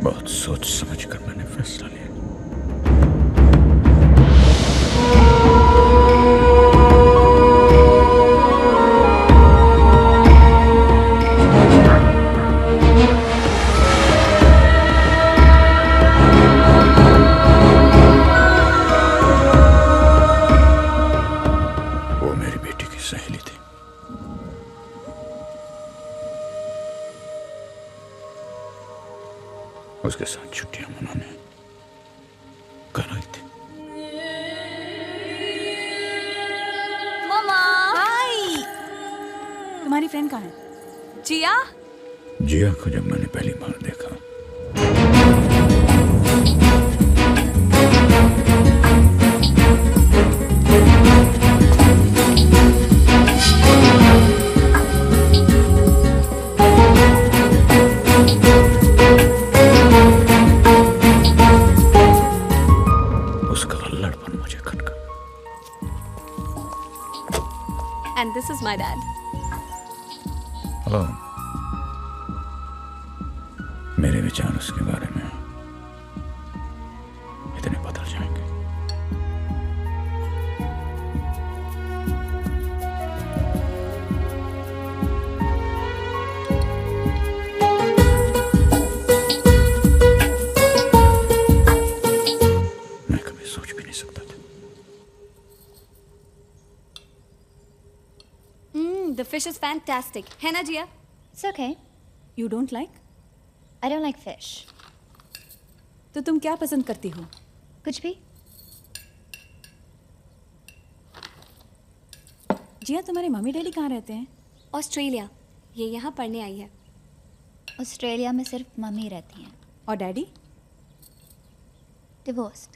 बहुत सोच समझ कर मैंने फैसला लिया। वो मेरी बेटी की सहेली थी। उसके साथ छुट्टियां मनाने घर आई थी। मामा हाय, तुम्हारी फ्रेंड कहाँ है? जिया। जिया को जब मैंने पहली बार देखा उसका अल्लड़पन मुझे खटका। And this is my dad. Hello. मेरे विचार उसके बारे में इतने बदल जाएंगे। मैं कभी सोच भी नहीं सकता था। The fish is fantastic. है ना जिया? It's okay. You don't like? I don't like fish. तो तुम क्या पसंद करती हो? कुछ भी? जिया, तुम्हारे मम्मी डैडी कहाँ रहते हैं? ऑस्ट्रेलिया। ये यहाँ पढ़ने आई है। ऑस्ट्रेलिया में सिर्फ मम्मी रहती हैं। और डैडी? Divorced.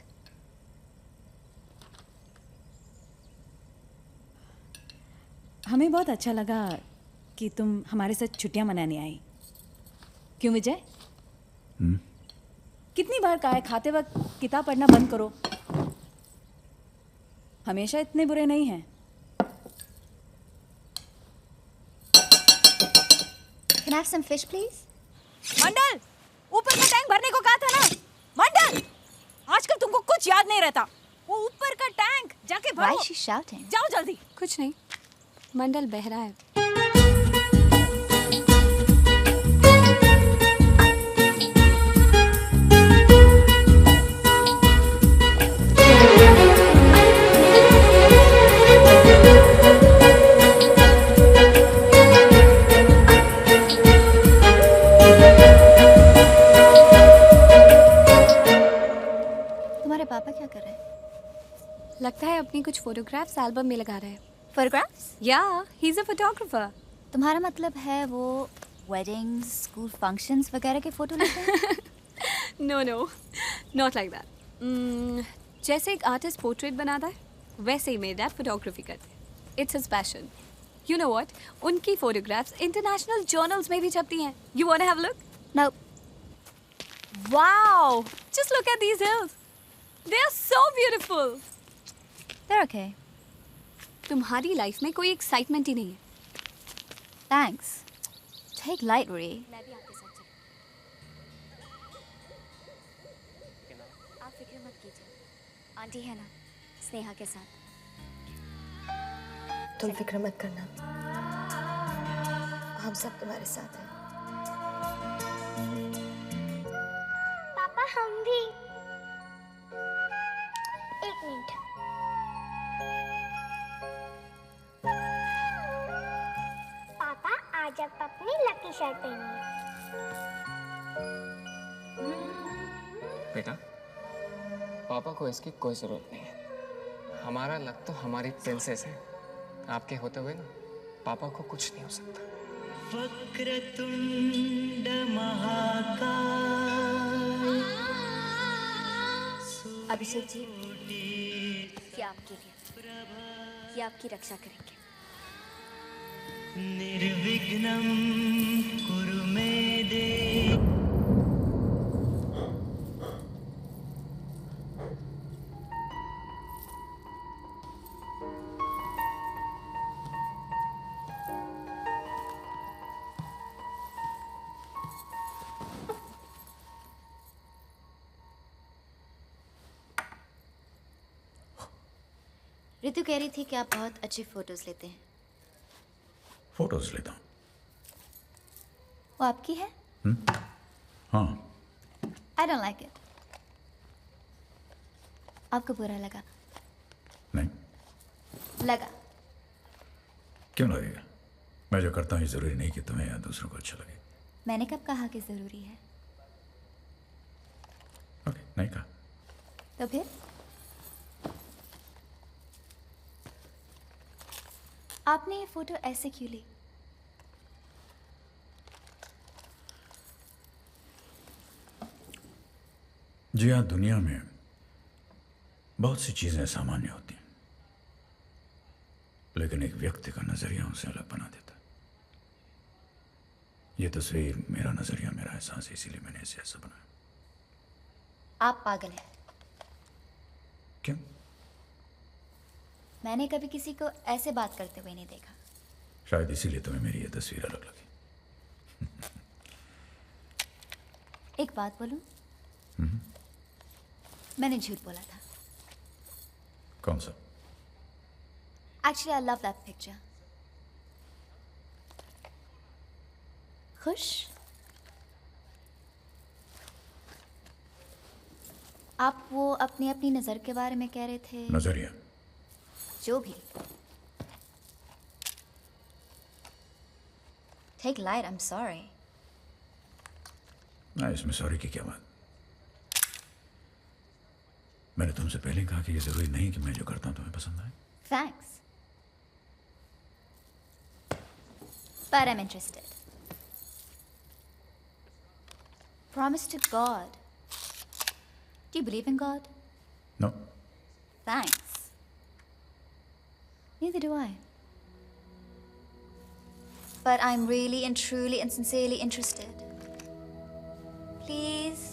हमें बहुत अच्छा लगा कि तुम हमारे साथ छुट्टियां मनाने आई। क्यों विजय? कितनी बार कहा है खाते वक्त किताब पढ़ना बंद करो। हमेशा इतने बुरे नहीं हैं। Can I have some fish, please? मंडल, ऊपर का टैंक भरने को कहा था ना। मंडल, आजकल तुमको कुछ याद नहीं रहता। वो ऊपर का टैंक जाके Why भरो। is she shouting? जाओ जल्दी। कुछ नहीं, मंडल बहरा है। तुम्हारे पापा क्या कर रहे हैं? लगता है अपनी कुछ फोटोग्राफ्स एल्बम में लगा रहे हैं। Photographs? या ही इज अ फोटोग्राफर। तुम्हारा मतलब है वो weddings, school functions वगैरह के फोटो लेते हैं? No no, not like that. जैसे एक आर्टिस्ट पोर्ट्रेट बनाता है, वैसे ही मेरे डैड फोटोग्राफी करते हैं। It's his passion. You know what, उनकी फोटोग्राफ्स इंटरनेशनल जर्नल्स में भी छपती हैं। You want to have a look? No. Wow, just look at these hills, they are so beautiful. They're okay. तुम्हारी लाइफ में कोई एक्साइटमेंट ही नहीं है। Thanks. Take light, Ree. मैं भी आपके साथ चलूं। आप फिक्र मत कीजिए, आंटी है ना स्नेहा के साथ। तुम फिक्र मत करना, हम सब तुम्हारे साथ हैं। पापा हम भी। एक मिनट। पापा आज आप अपनी लकी शर्ट पहनिए। बेटा, पापा को इसकी कोई जरूरत नहीं है। हमारा लक तो हमारी प्रिंसेस है। आपके होते हुए ना पापा को कुछ नहीं हो सकता। वक्रतुंड महाकाय। अभिषेक जी, ये आपके लिए, ये आपकी रक्षा करेंगे। निर्विघ्नं कुरु मे देव। रितु कह रही थी कि आप बहुत अच्छी फोटोज लेते हैं। फोटोज लेता हूँ। वो आपकी है? हाँ। I don't like it. आपको बुरा लगा? नहीं। लगा। क्यों लगेगा? मैं जो करता हूँ ये जरूरी नहीं कि तुम्हें या दूसरों को अच्छा लगे। मैंने कब कहा कि जरूरी है? ओके, नहीं कहा। तो फिर? आपने ये फोटो ऐसे क्यों ली? जी हाँ, दुनिया में बहुत सी चीजें सामान्य होती हैं, लेकिन एक व्यक्ति का नजरिया उसे अलग बना देता है। ये तस्वीर मेरा नजरिया, मेरा एहसास है, इसीलिए मैंने इसे ऐसा बनाया। आप पागल हैं। क्यों? मैंने कभी किसी को ऐसे बात करते हुए नहीं देखा। शायद इसीलिए तुम्हें मेरी ये तस्वीर अलग लगी। एक बात बोलूं? मैंने झूठ बोला था। कौन सा? Actually, I love that picture. खुश? आप वो अपनी अपनी नजर के बारे में कह रहे थे। नजरिया? जो भी। Take light, I'm sorry. ना, इसमें सॉरी की क्या बात? मैंने तुमसे पहले कहा कि ये जरूरी नहीं कि मैं जो करता हूं तुम्हें पसंद आए। Thanks. But I'm interested. Promise to God. Do you believe in God? No. Thanks. Neither do I. But I'm really and truly and sincerely interested. Please.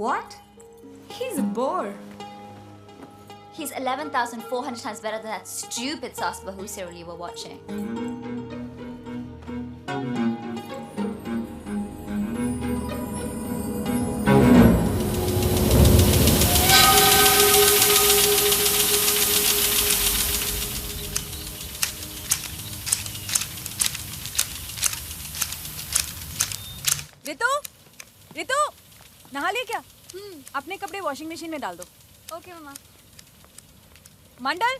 What? He's a bore. He's 11,400 times better than that stupid Sas Bahu serial you were watching. Ritu, Ritu, नहा ले क्या? अपने कपड़े washing machine में डाल दो। Okay मम्मा। मंडल,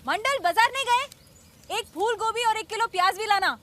मंडल बाजार नहीं गए? एक फूल गोभी और 1 किलो प्याज भी लाना।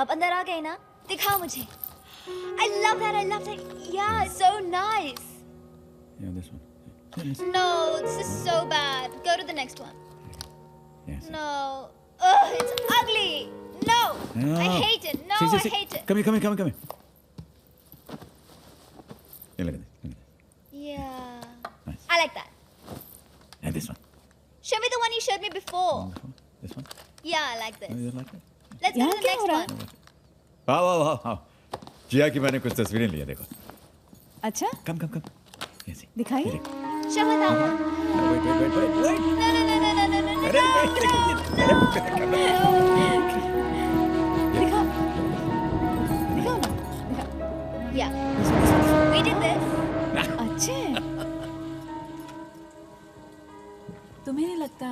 अब अंदर आ गए ना? दिखाओ मुझे. I love that. Yeah, it's so nice. Yeah, this one. No, this is so bad. Go to the next one. Yes. No. Ugh, it's ugly. No. No. I hate it. No, See. I hate it. Come here. Yeah, look at this. Yeah. Nice. I like that. And this one. Show me the one you showed me before. This one. Yeah, I like Oh, this. you like it? Let's go to the next one. आओ. जिया की मैंने कुछ तस्वीरें ली है, देखो. अच्छा, Come. Yes. दिखाइए. Show me that one. Wait. No. दिखाओ ना. Yeah. We did this. अच्छे. तुम्हें नहीं लगता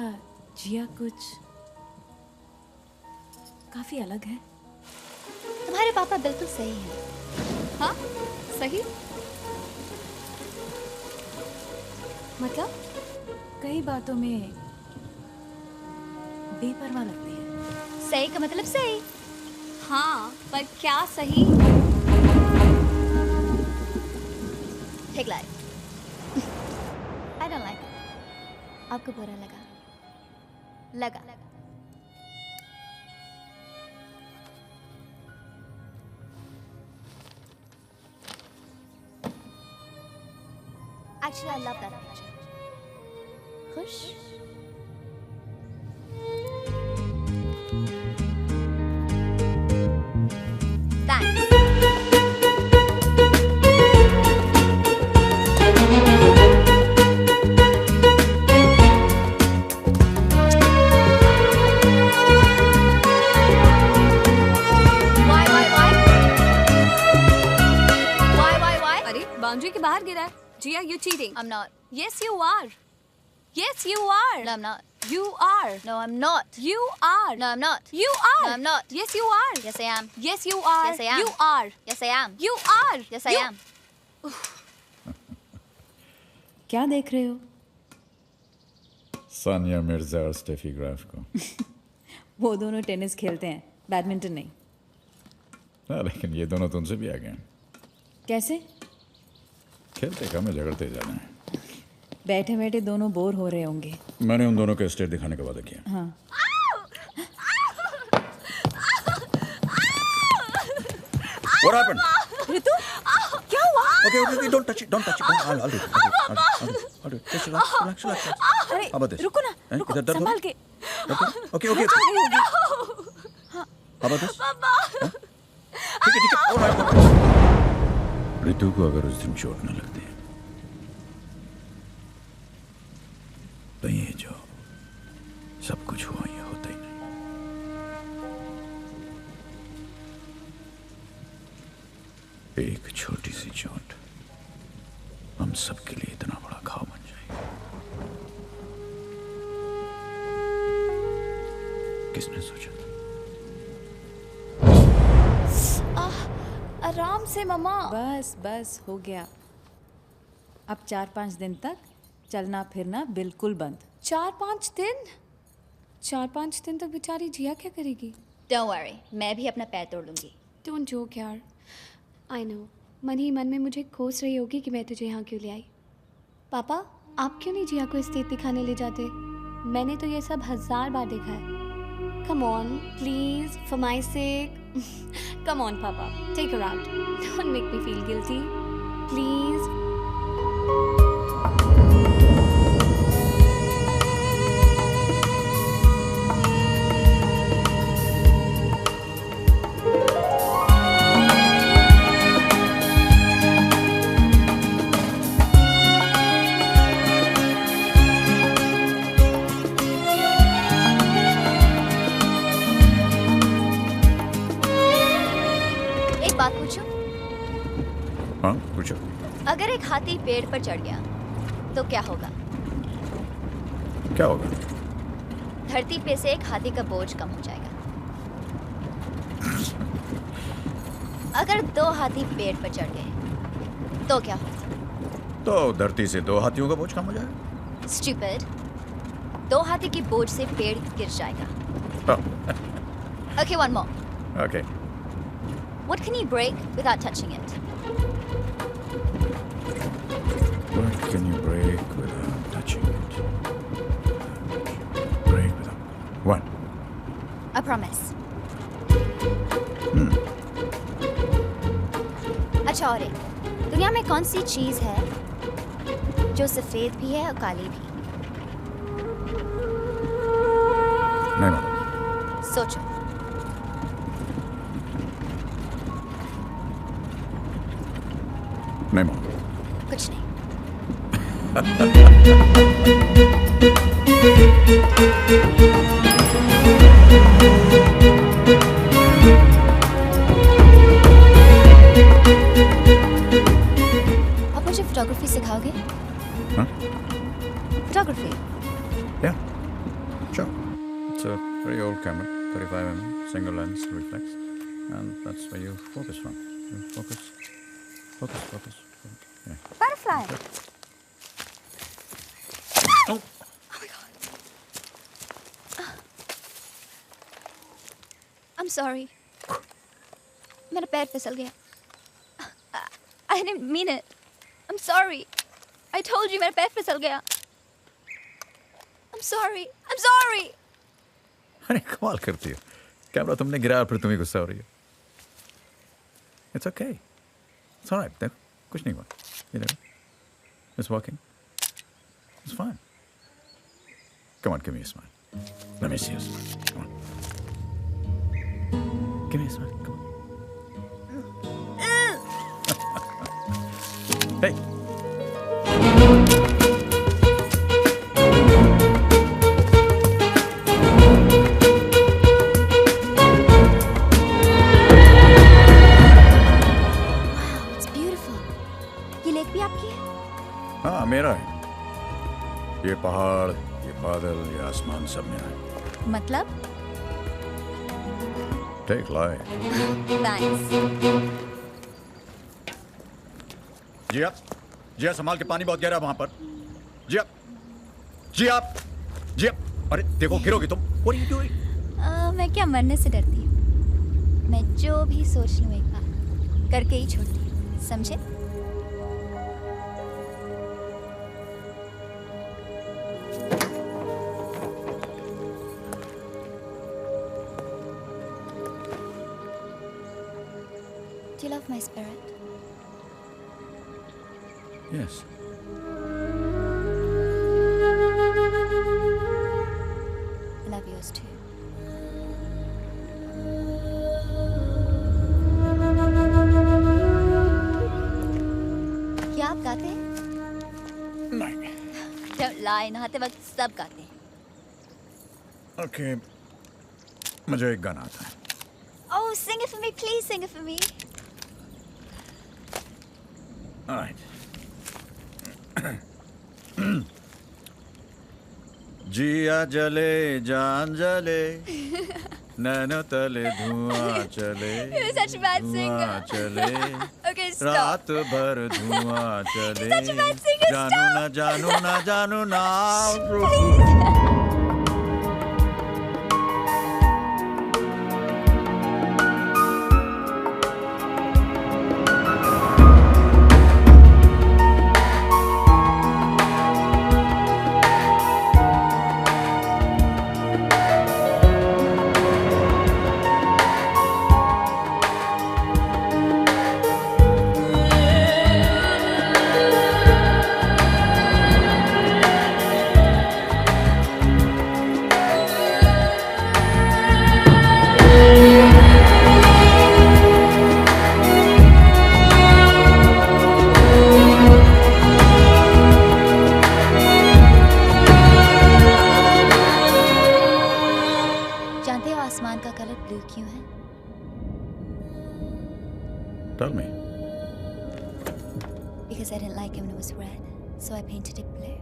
जिया कुछ काफी अलग है? तुम्हारे पापा बिल्कुल सही हैं. हाँ सही मतलब कई बातों में बेपरवाह लगती है. सही का मतलब सही. हाँ पर क्या सही. Take life. I don't like it. आपको बुरा लगा. Actually, I love that picture. खुश? Thanks. Why? अरे बाउंड्री के बाहर गिरा है. जिया, you cheating. I'm not. Yes, you are. Yes, you are. No, I'm not. You are. No, I'm not. You are. No, I'm not. You are. No, I'm not. Yes, you are. Yes, I am. Yes, you are. Yes, I am. You are. Yes, I am. You are. Yes, I am. क्या देख रहे हो? सानिया मिर्जा और Steffi Graf को. वो दोनों tennis खेलते हैं, बैडमिंटन नहीं. हाँ, लेकिन ये दोनों तुमसे भी आगे हैं. कैसे? खेलते कम है, झगड़ते ज़्यादा हैं. बैठे बैठे दोनों बोर हो रहे होंगे. मैंने उन दोनों को स्टेट दिखाने का वादा किया. हाँ. What happened? ऋतु, क्या हुआ? Okay, don't touch it. I'll do it. Just relax. अरे How about this? रुको ना, हैं? रुको, इधर दर्द हो संभाल के. Okay. आ गई होगी. How about this? हाँ? ठीक है. Alright. ऋतु को अगर उस दिन चोट न लगती तो ये जो सब कुछ हुआ ये होता ही नहीं. एक छोटी सी चोट हम सबके लिए इतना बड़ा घाव बन जाएगी. किसने सोचा था? आराम से मम्मा. बस हो गया. अब 4-5 दिन तक चलना फिरना बिल्कुल बंद. 4-5 दिन? 4-5 दिन तक बेचारी जिया क्या करेगी? Don't worry, मैं भी अपना पैर तोड़ लूंगी. Don't joke यार. I know. मन ही मन में मुझे कोस रही होगी कि मैं तुझे यहाँ क्यों ले आई. पापा, आप क्यों नहीं जिया को स्टेट दिखाने ले जाते? मैंने तो ये सब 1000 बार देखा है. Come on, please, for my sake. Come on, Papa, take her out. Don't make me feel guilty, please. एक बात पूछूं? हाँ, पूछो. अगर एक हाथी पेड़ पर चढ़ गया तो क्या होगा? क्या होगा? धरती पे से एक हाथी का बोझ कम हो जाएगा. अगर 2 हाथी पेड़ पर चढ़ गए तो क्या होगा? तो धरती से 2 हाथियों का बोझ कम हो जाएगा. Stupid. 2 हाथी की बोझ से पेड़ गिर जाएगा. हाँ. Okay, one more. Okay. What can you break without touching it? What can you break without touching it? Break without... What? A promise. अच्छा और एक, दुनिया में कौन सी चीज है जो सफेद भी है और काली भी? नहीं मालूम। सोचो। नहीं मालूम। कुछ नहीं। आप मुझे फोटोग्राफी सिखाओगे? Huh? Photography? Yeah, sure. It's a very old camera, 35mm, single lens reflex, and that's where you focus from. You focus. Yeah. Butterfly. Oh. I'm sorry. मेरा पैर फिसल गया. I didn't mean it. I'm sorry. I told you मेरा पैर फिसल गया. I'm sorry. I'm sorry. अरे कमाल करती हो। कैमरा तुमने गिराया और फिर तुम्हें गुस्सा हो रही है। It's okay. It's alright. देखो कुछ नहीं हुआ। ये देखो. It's working. It's fine. Come on, give me a smile. Let me see you smile. Come on. Give me a smile. Come on. Hey. हाँ मेरा है। ये पहाड़, ये बादल, ये आसमान सब मेरा है। मतलब? Take life. Thanks. जी आप संभाल के, पानी बहुत गहरा है वहां पर। जी आप अरे देखो गिरोगे तुम। What are you doing? मैं क्या मरने से डरती हूँ। मैं जो भी सोच लूँ एक बार करके ही छोड़ती हूँ, समझे? Do you love my spirit? Yes. I love yours too. क्या आप गाते हैं? नहीं। Don't lie, नहाते वक्त सब गाते हैं। Okay. मुझे एक गाना आता है। Oh, sing it for me, please sing it for me. All right. जिया जले जान जले नैनो तले धुआं चले You're such a bad singer. धुआं चले Okay, stop. रात भर धुआं चले You're such a bad singer. जानू Stop. ना जानू ना जानू ना Tell me. Because I didn't like it when it was red, so I painted it blue.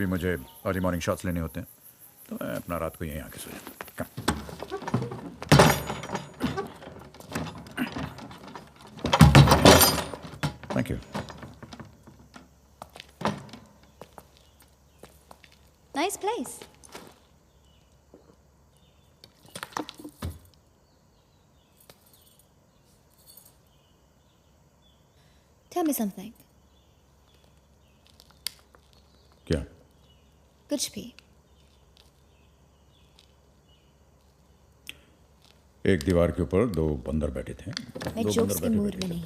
भी मुझे अर्ली मॉर्निंग शॉट्स लेने होते हैं, तो मैं अपना रात को यहीं आके सो जाता हूँ। Thank you. Nice place. Tell me something. क्या? कुछ भी. एक दीवार के ऊपर दो बंदर बैठे थे। मैं दो jokes बंदर के mood बैठे में थे। नहीं।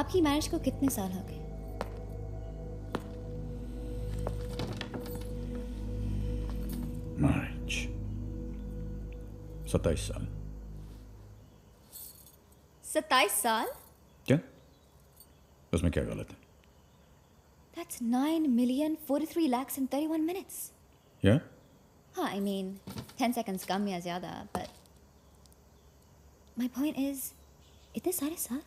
आपकी मैरिज को कितने साल हो गए? मैरिज 27 साल। 27 साल? क्या? उसमें क्या गलत है? That's 9,043,31 minutes. या? हाँ, I mean, 10 seconds कम या ज़्यादा, but my point is, इतने सारे साल?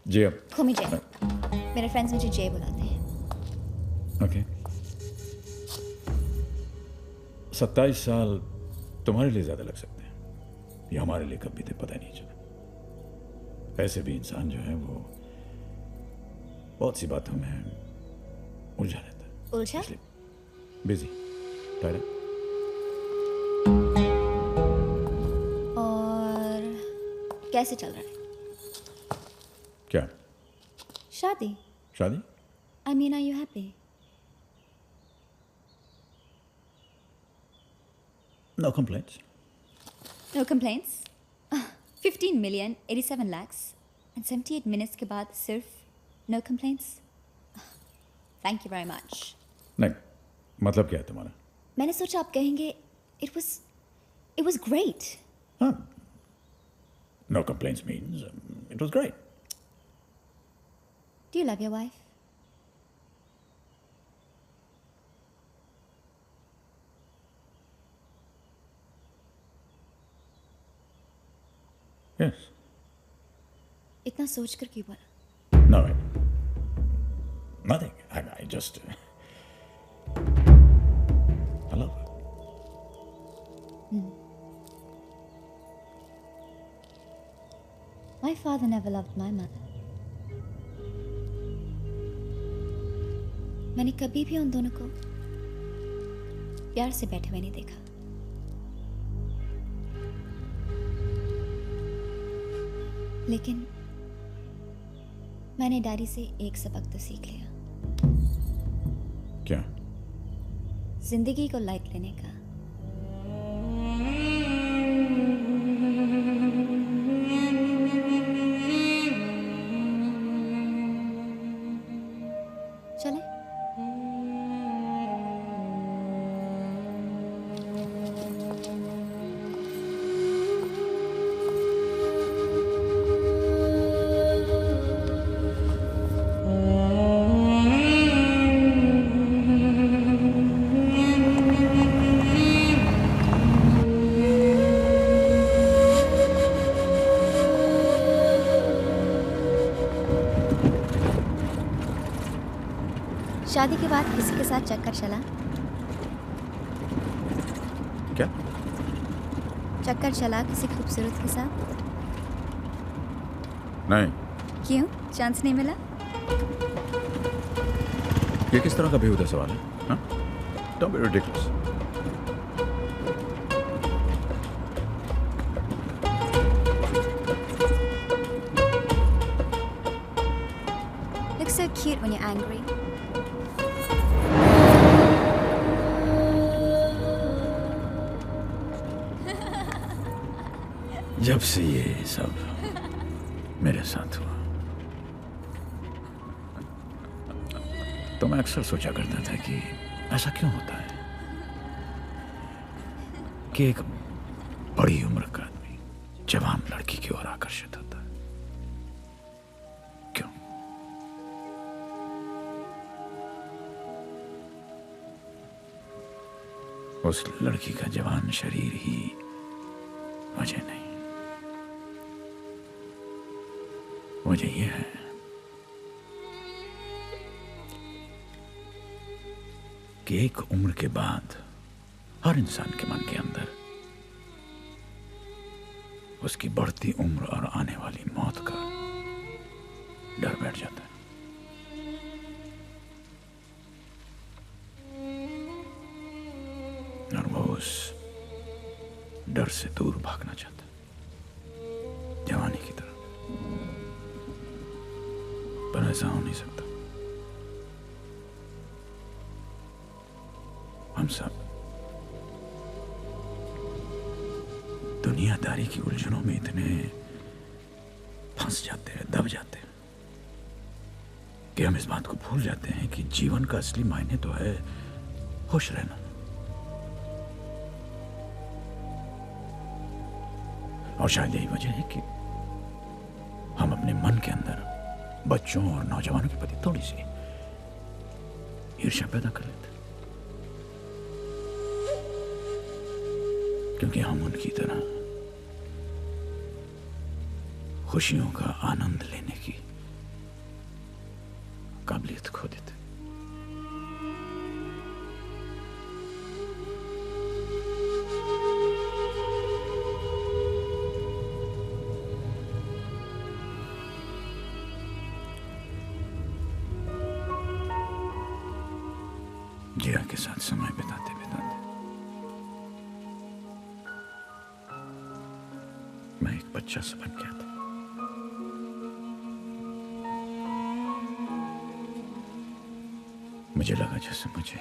जी अब Call me Jay. मेरे फ्रेंड्स मुझे Jay बुलाते हैं. ओके। 27 साल तुम्हारे लिए ज्यादा लग सकते हैं, ये हमारे लिए कब बीते पता ही नहीं चला। ऐसे भी इंसान जो है वो बहुत सी बातों में उलझा रहता है। उलझा? Busy, tired. और कैसे चल रहा है? क्या? शादी? शादी? I mean, are you happy? No complaints. No complaints? 15,087 lakhs and 78 minutes के बाद सिर्फ no complaints? Thank you very much. नहीं, मतलब क्या है तुम्हारा? मैंने सोचा आप कहेंगे it was great. हाँ, no complaints means it was great. Do you love your wife? Yes. इतना सोचकर क्यों बोला? No, nothing. I just I love her. My father never loved my mother. मैंने कभी भी उन दोनों को प्यार से बैठे हुए नहीं देखा। लेकिन मैंने डैडी से एक सबक तो सीख लिया। क्या? जिंदगी को लाइट लेने का। चले? शादी के बाद किसी के साथ चक्कर चला? क्या? चक्कर चला किसी खूबसूरत के साथ? नहीं। क्यों? चांस नहीं मिला? ये किस तरह का बेहुदा सवाल है? हाँ? Don't be ridiculous. Looks so cute when you're angry. जब से ये सब मेरे साथ हुआ तो मैं अक्सर सोचा करता था कि ऐसा क्यों होता है कि एक बड़ी उम्र का आदमी जवान लड़की की ओर आकर्षित होता है। क्यों? उस लड़की का जवान शरीर ही वजह नहीं, वजह यह है कि एक उम्र के बाद हर इंसान के मन के अंदर उसकी बढ़ती उम्र और आने वाली मौत का डर बैठ जाता है। और वो उस डर से दूर भागना चाहता है, जवानी की तरह। पर ऐसा हो नहीं सकता। हम सब दुनियादारी की उलझनों में इतने फंस जाते हैं, दब जाते हैं कि हम इस बात को भूल जाते हैं कि जीवन का असली मायने तो है खुश रहना। और शायद यही वजह है कि हम अपने मन के अंदर बच्चों और नौजवानों के प्रति थोड़ी सी ईर्ष्या पैदा कर लेते हैं, क्योंकि हम उनकी तरह खुशियों का आनंद लेने की काबिलियत खो देते। जिया के साथ समय बिताते बिताते मैं एक बच्चा सा बन गया था। मुझे लगा जैसे मुझे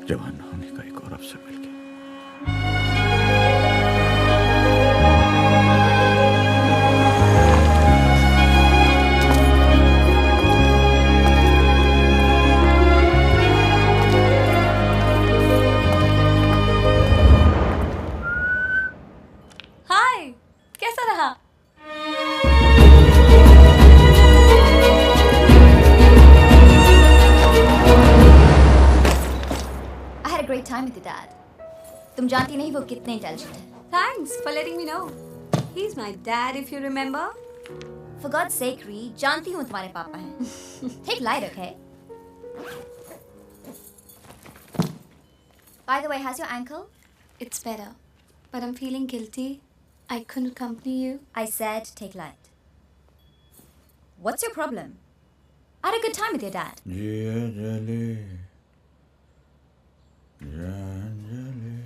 जवान होने का एक और अवसर मिल गया। हाय, कैसा रहा? I had a great time with your dad. तुम जानती नहीं वो कितने इंटेलिजेंट है. Thanks for letting me know. He's my dad, if you remember. For God's sake, Ree, जानती हूँ तुम्हारे पापा हैं. Take light, okay? By the way, how's your ankle? It's better, but I'm feeling guilty. I couldn't accompany you. I said take light. What's your problem? I had a good time with your dad. जिया जले जान जले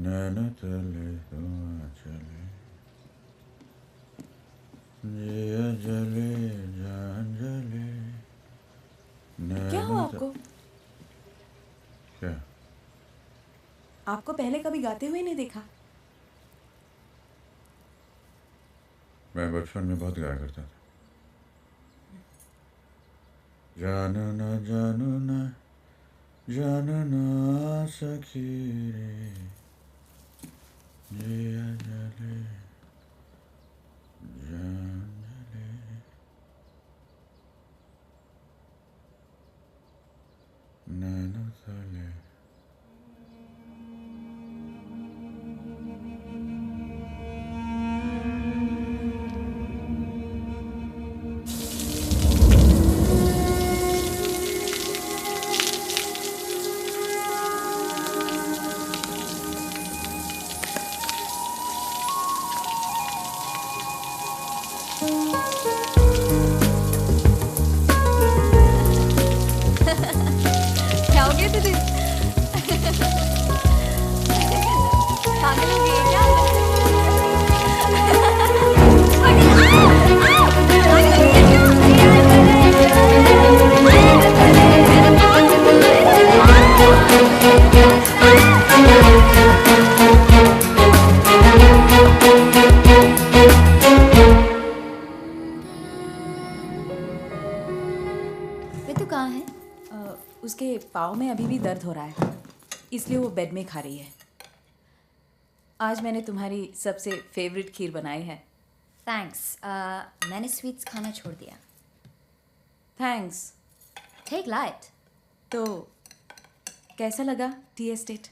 नैना तले धुआं चले, जिया जले जान जले क्या हुआ आपको? क्या? आपको पहले कभी गाते हुए नहीं देखा. मैं बचपन में बहुत गाया करता था। जानो ना जानो ना जानो ना सखी रे, जिया जले जान जले नैना तले। क्या हो गया तुझे? पागल हो गई है क्या? रितु कहाँ है? उसके पाँव में अभी भी दर्द हो रहा है, इसलिए वो बेड में खा रही है. आज मैंने तुम्हारी सबसे फेवरेट खीर बनाई है. थैंक्स. मैंने स्वीट्स खाना छोड़ दिया. थैंक्स. Take light. तो कैसा लगा tea estate?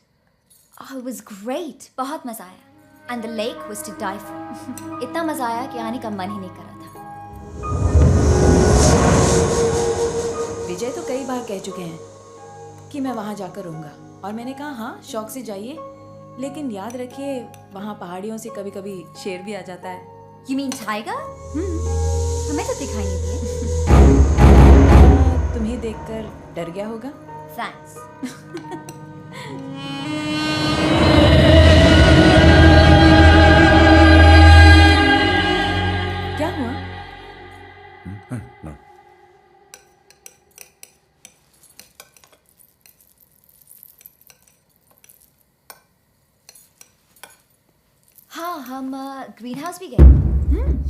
Oh, it was great. बहुत मजा आया. And the lake was to die for. इतना मजा आया कि आने का मन ही नहीं कर रहा था. विजय तो कई बार कह चुके हैं कि मैं वहाँ जाकर रहूँगा, और मैंने कहा हाँ शौक से जाइए, लेकिन याद रखिए वहाँ पहाड़ियों से कभी कभी शेर भी आ जाता है। You mean tiger? हमें तो दिखाई नहीं दिए. तुम्हें देखकर डर गया होगा। Thanks. क्या हुआ? No. हाँ, हम ग्रीन हाउस भी गए.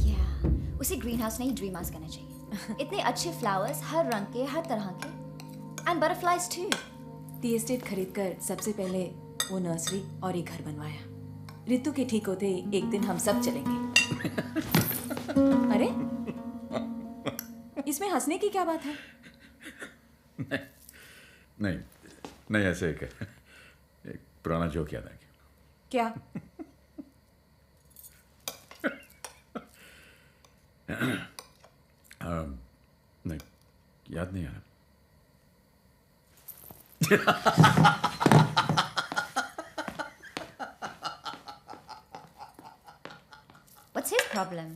Yeah. उसे ग्रीन हाउस नहीं ड्रीम हाउस कहना चाहिए. इतने अच्छे फ्लावर्स, हर रंग के, हर तरह के, and butterflies too. Tea estate खरीदकर सबसे पहले वो नर्सरी और एक घर बनवाया. ऋतु के ठीक होते एक दिन हम सब चलेंगे. अरे इसमें हंसने की क्या बात है? नहीं नहीं, ऐसे एक पुराना जोक याद आ गया. क्या? नहीं, याद नहीं आ रहा. What's his problem?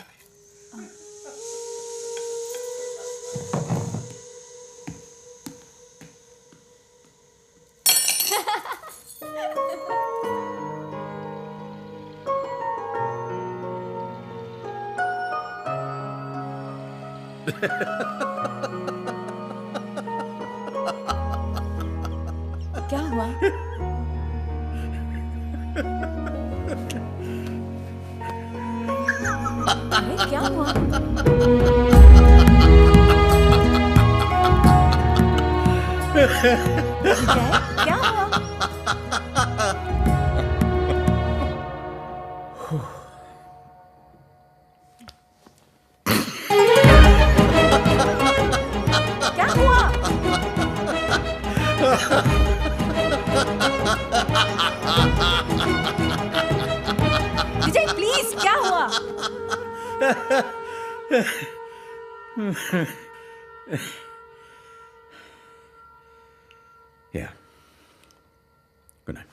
क्या हुआ? अरे क्या हुआ? विजय, क्या हुआ? क्या हुआ? विजय प्लीज, क्या हुआ? Yeah. Good night.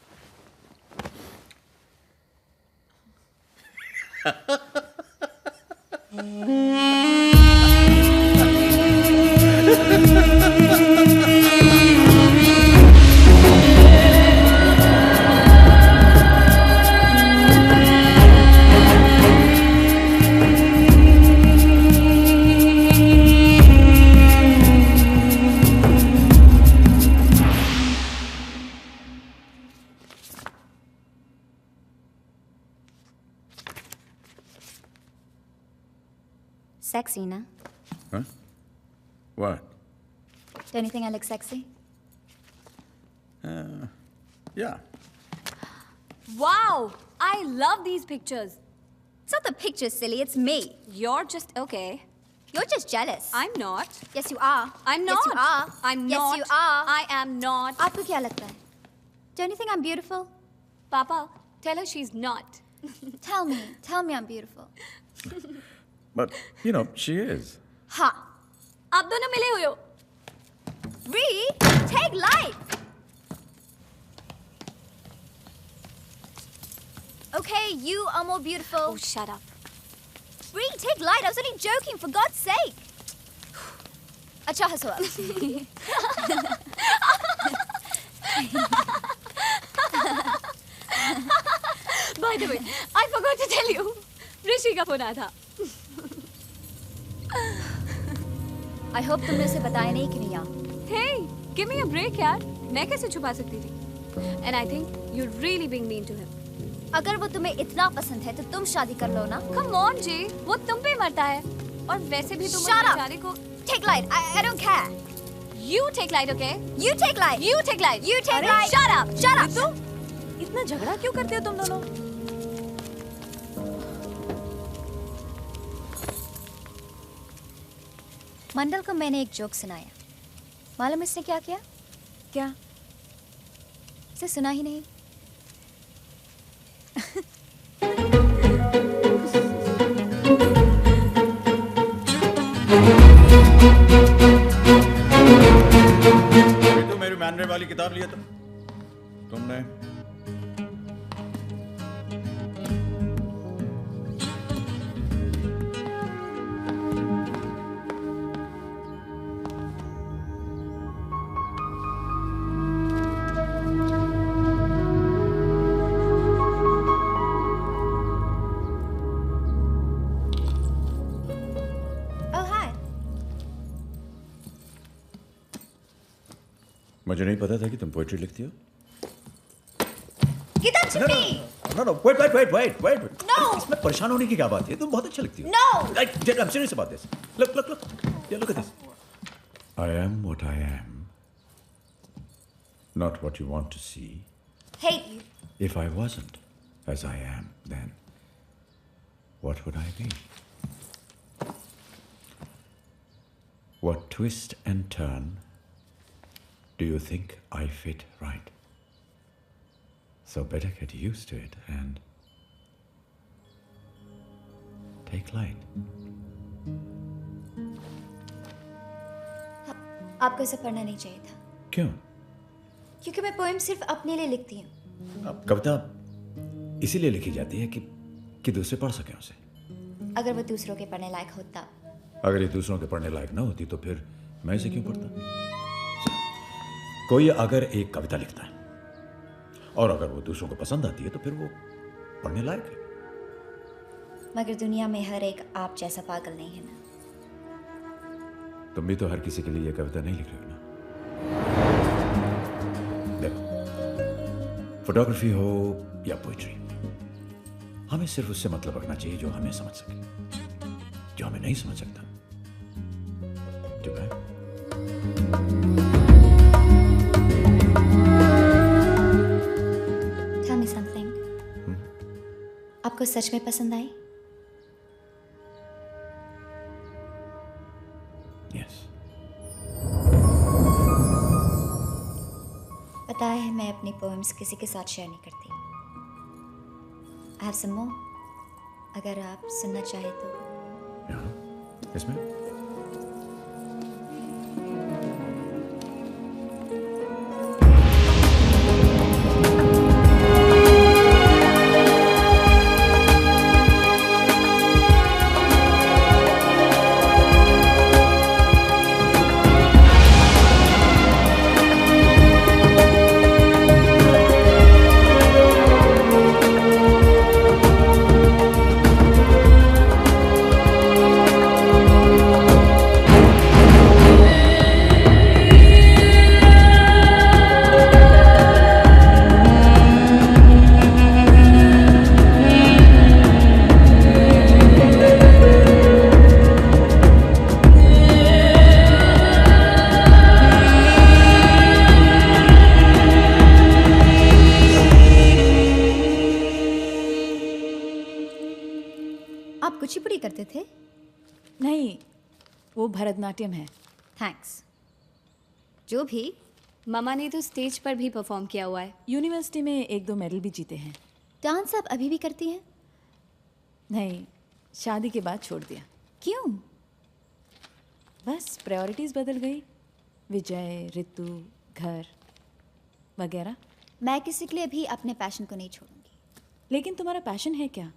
Sexy, na? Huh? What? Don't you think I look sexy? Yeah. Wow, I love these pictures. It's not the picture, silly. It's me. You're just okay. You're just jealous. I'm not. Yes, you are. I'm not. Yes, you are. I'm yes, not. you are. I am not. आपको क्या लगता है? Don't you think I'm beautiful? Papa, tell her she's not. Tell me I'm beautiful. But, you know, she is. Ha! आप दोनों मिले हुए हो. Ree, take light. Okay, you are more beautiful. Oh, shut up. Ree, take light. I was only joking, for God's sake. अच्छा हंसो अब. By the way, I forgot to tell you. ऋषि का phone आया था. I hope तुमने उसे बताया नहीं कि नहीं यार. Hey, give me a break यार. मैं कैसे छुपा सकती थी? And I think you're really being mean to him. अगर वो तुम्हें इतना पसंद है तो तुम शादी कर लो ना. Come on, Jay. वो तुम पे मरता है. और वैसे भी तुम उस Shut up. बेचारे को. Take light. I don't care. You take light, okay? You take light. You take light. You take अरे, light. Shut up. Shut up. ऋतु, इतना झगड़ा क्यों करते हो तुम दोनों? मंडल को मैंने एक जोक सुनाया. मालूम इसने क्या किया? क्या? इसे सुना ही नहीं। तो मेरी मैनरे वाली किताब लिया था तुमने। Oh hi. मुझे नहीं पता था कि तुम पोएट्री लिखती हो। Get that to me. No, wait. No. इसमें परेशान होने की क्या बात है? तुम बहुत अच्छा लिखती हो। No. I'm serious about this. Look. Yeah, look at this. I am what I am. Not what you want to see. Hate you. If I wasn't as I am, then what would I be? What twist and turn do you think I fit right? So better get used to it and take light. आपको इसे पढ़ना नहीं चाहिए था, क्यों? क्योंकि मैं poem सिर्फ अपने लिए लिखती हूँ। अब कविता इसीलिए लिखी जाती है कि दूसरे पढ़ सकें उसे। अगर वो दूसरों के पढ़ने लायक होता। अगर ये दूसरों के पढ़ने लायक ना होती तो फिर मैं इसे क्यों पढ़ता? कोई अगर एक कविता लिखता है और अगर वो दूसरों को पसंद आती है तो फिर वो पढ़ने लायक है। मगर दुनिया में हर एक आप जैसा पागल नहीं है ना। तुम भी तो हर किसी के लिए ये कविता नहीं लिख रही हो ना। देखो, फोटोग्राफी हो या पोइट्री, हमें सिर्फ उससे मतलब रखना चाहिए जो हमें समझ सके। जो हमें नहीं समझ सकता, ठीक है? Tell me something. आपको सच में पसंद आई? Yes. पता है मैं अपनी पोएम्स किसी के साथ शेयर नहीं करती। I have some more. अगर आप सुनना चाहे तो। इसमें आप कुचिपुड़ी करते थे? नहीं, वो भरतनाट्यम है। थैंक्स। जो भी। मामा ने तो स्टेज पर भी परफॉर्म किया हुआ है। यूनिवर्सिटी में 1-2 मेडल भी जीते हैं। डांस आप अभी भी करती हैं? नहीं, शादी के बाद छोड़ दिया। क्यों? बस प्रायोरिटीज बदल गई। विजय, ऋतु, घर वगैरह। मैं किसी के लिए भी अपने पैशन को नहीं छोड़ूंगी। लेकिन तुम्हारा पैशन है क्या?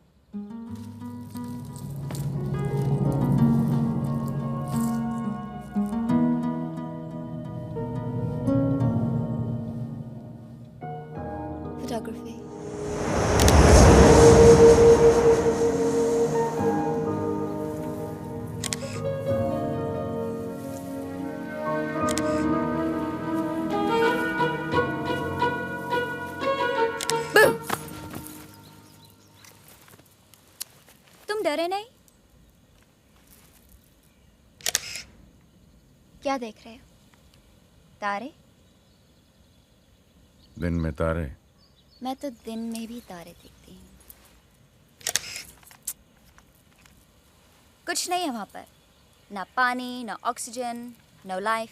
फोटोग्राफी। तुम डरे नहीं? क्या देख रहे हो? तारे? दिन में तारे। मैं तो दिन में भी तारे देखती हूँ। कुछ नहीं है वहाँ पर, ना पानी, ना ऑक्सीजन, नो लाइफ।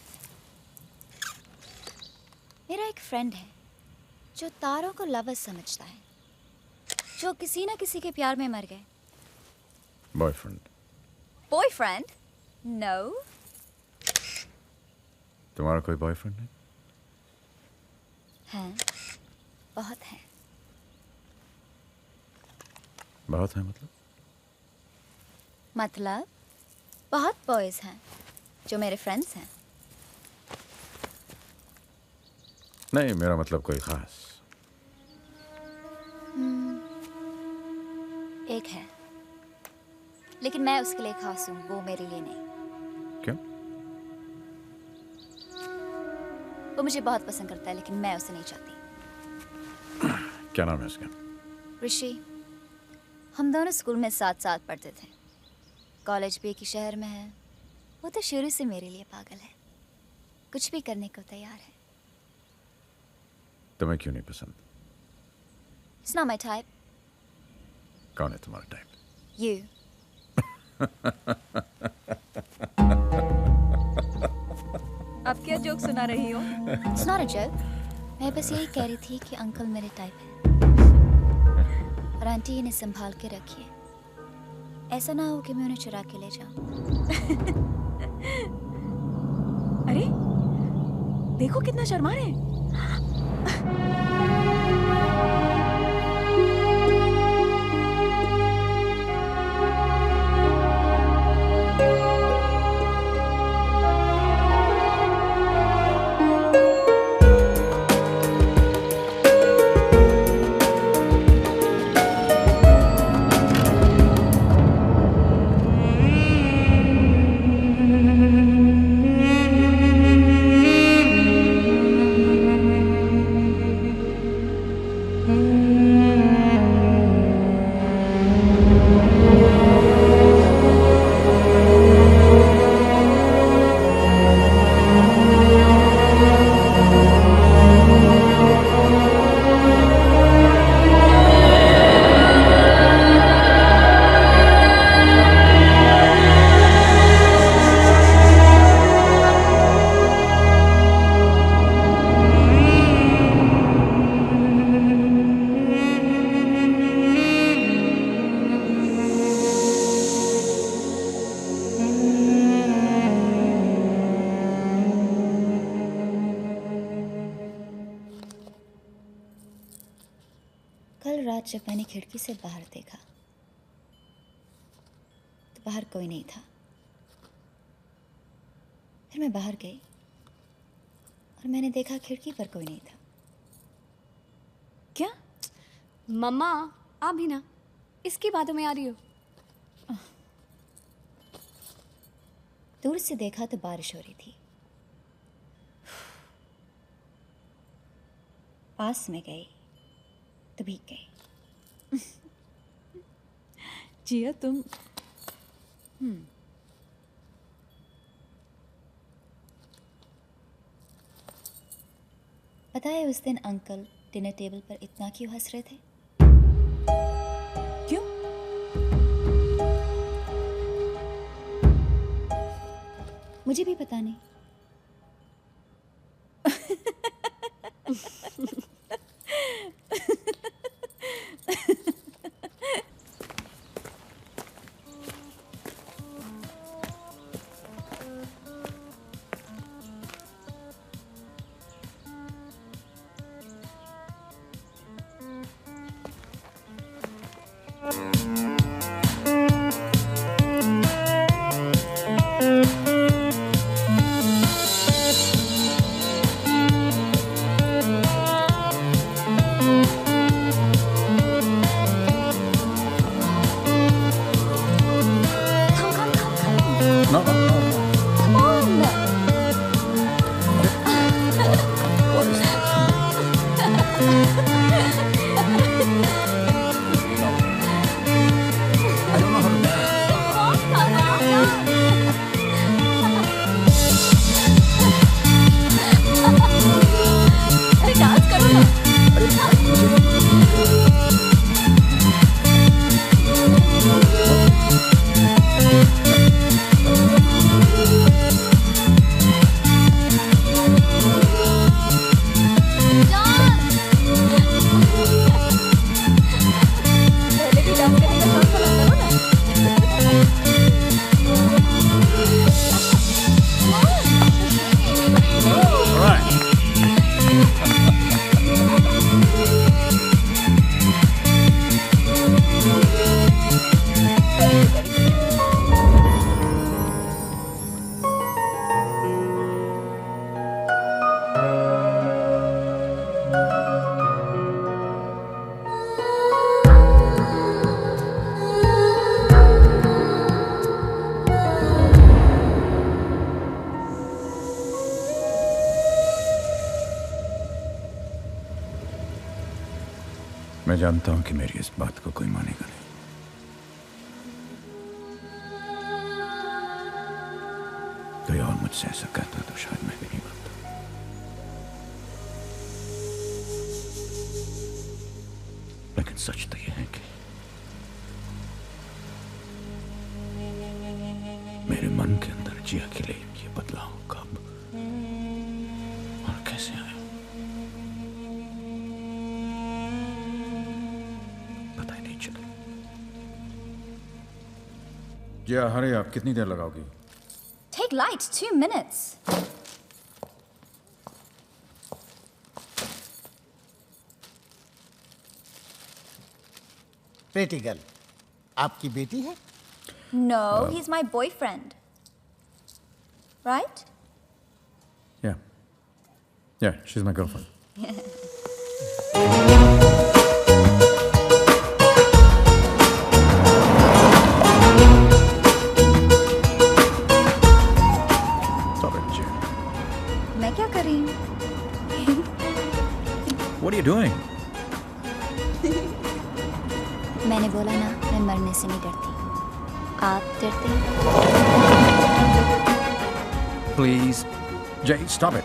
मेरा एक फ्रेंड है जो तारों को लवर्स समझता है, जो किसी ना किसी के प्यार में मर गए। बॉयफ्रेंड। बॉयफ्रेंड? नो। तुम्हारा कोई बॉयफ्रेंड है? हैं, बहुत हैं। बहुत है मतलब? मतलब बहुत बॉयज हैं जो मेरे फ्रेंड्स हैं। नहीं, मेरा मतलब कोई खास। एक है, लेकिन मैं उसके लिए खास हूँ, वो मेरे लिए नहीं। क्यों? वो मुझे बहुत पसंद करता है, लेकिन मैं उसे नहीं चाहती। क्या नाम है उसका? ऋषि। हम दोनों स्कूल में साथ साथ पढ़ते थे। कॉलेज भी एक ही शहर में है। वो तो शुरू से मेरे लिए पागल है, कुछ भी करने को तैयार है। तुम्हें क्यों नहीं पसंद? It's not my type. कौन है तुम्हारा टाइप? You. अब क्या जोक सुना रही हो? It's not a joke. मैं बस यही कह रही थी कि अंकल मेरे टाइप है, और आंटी इन्हें संभाल के रखिए। ऐसा ना हो कि मैं उन्हें चुरा के ले जाऊं। अरे देखो कितना शर्मा रहे हैं। कल रात जब मैंने खिड़की से बाहर देखा तो बाहर कोई नहीं था। फिर मैं बाहर गई और मैंने देखा खिड़की पर कोई नहीं था। क्या? मम्मा आप भी ना इसकी बातों में आ रही हो? दूर से देखा तो बारिश हो रही थी। पास में गई तो भीग गई। जिया तुम पता है उस दिन अंकल डिनर टेबल पर इतना क्यों हंस रहे थे? क्यों? मुझे भी पता नहीं। No, no, no, no. Come on. What is this? No. मैं जानता हूं कि मेरी इस बात को कोई मानेगा नहीं। कोई और मुझसे ऐसा करता तो शायद मैं भी नहीं मानता। लेकिन सच तो यह है कि मेरे मन के अंदर जिया के लिए ये बदलाव कब और कैसे आया पता ही नहीं चला। जिया, हरे आप कितनी देर लगाओगी? Take light, 2 minutes. Pretty girl, आपकी बेटी है? No, he's my boyfriend. Right? Yeah. Yeah, she's my girlfriend. Stop it, Jim. मैं क्या कर रही हूँ? What are you doing? मैंने बोला ना, मैं मरने से नहीं डरती। आप डरते हैं? Please. Jay, stop it.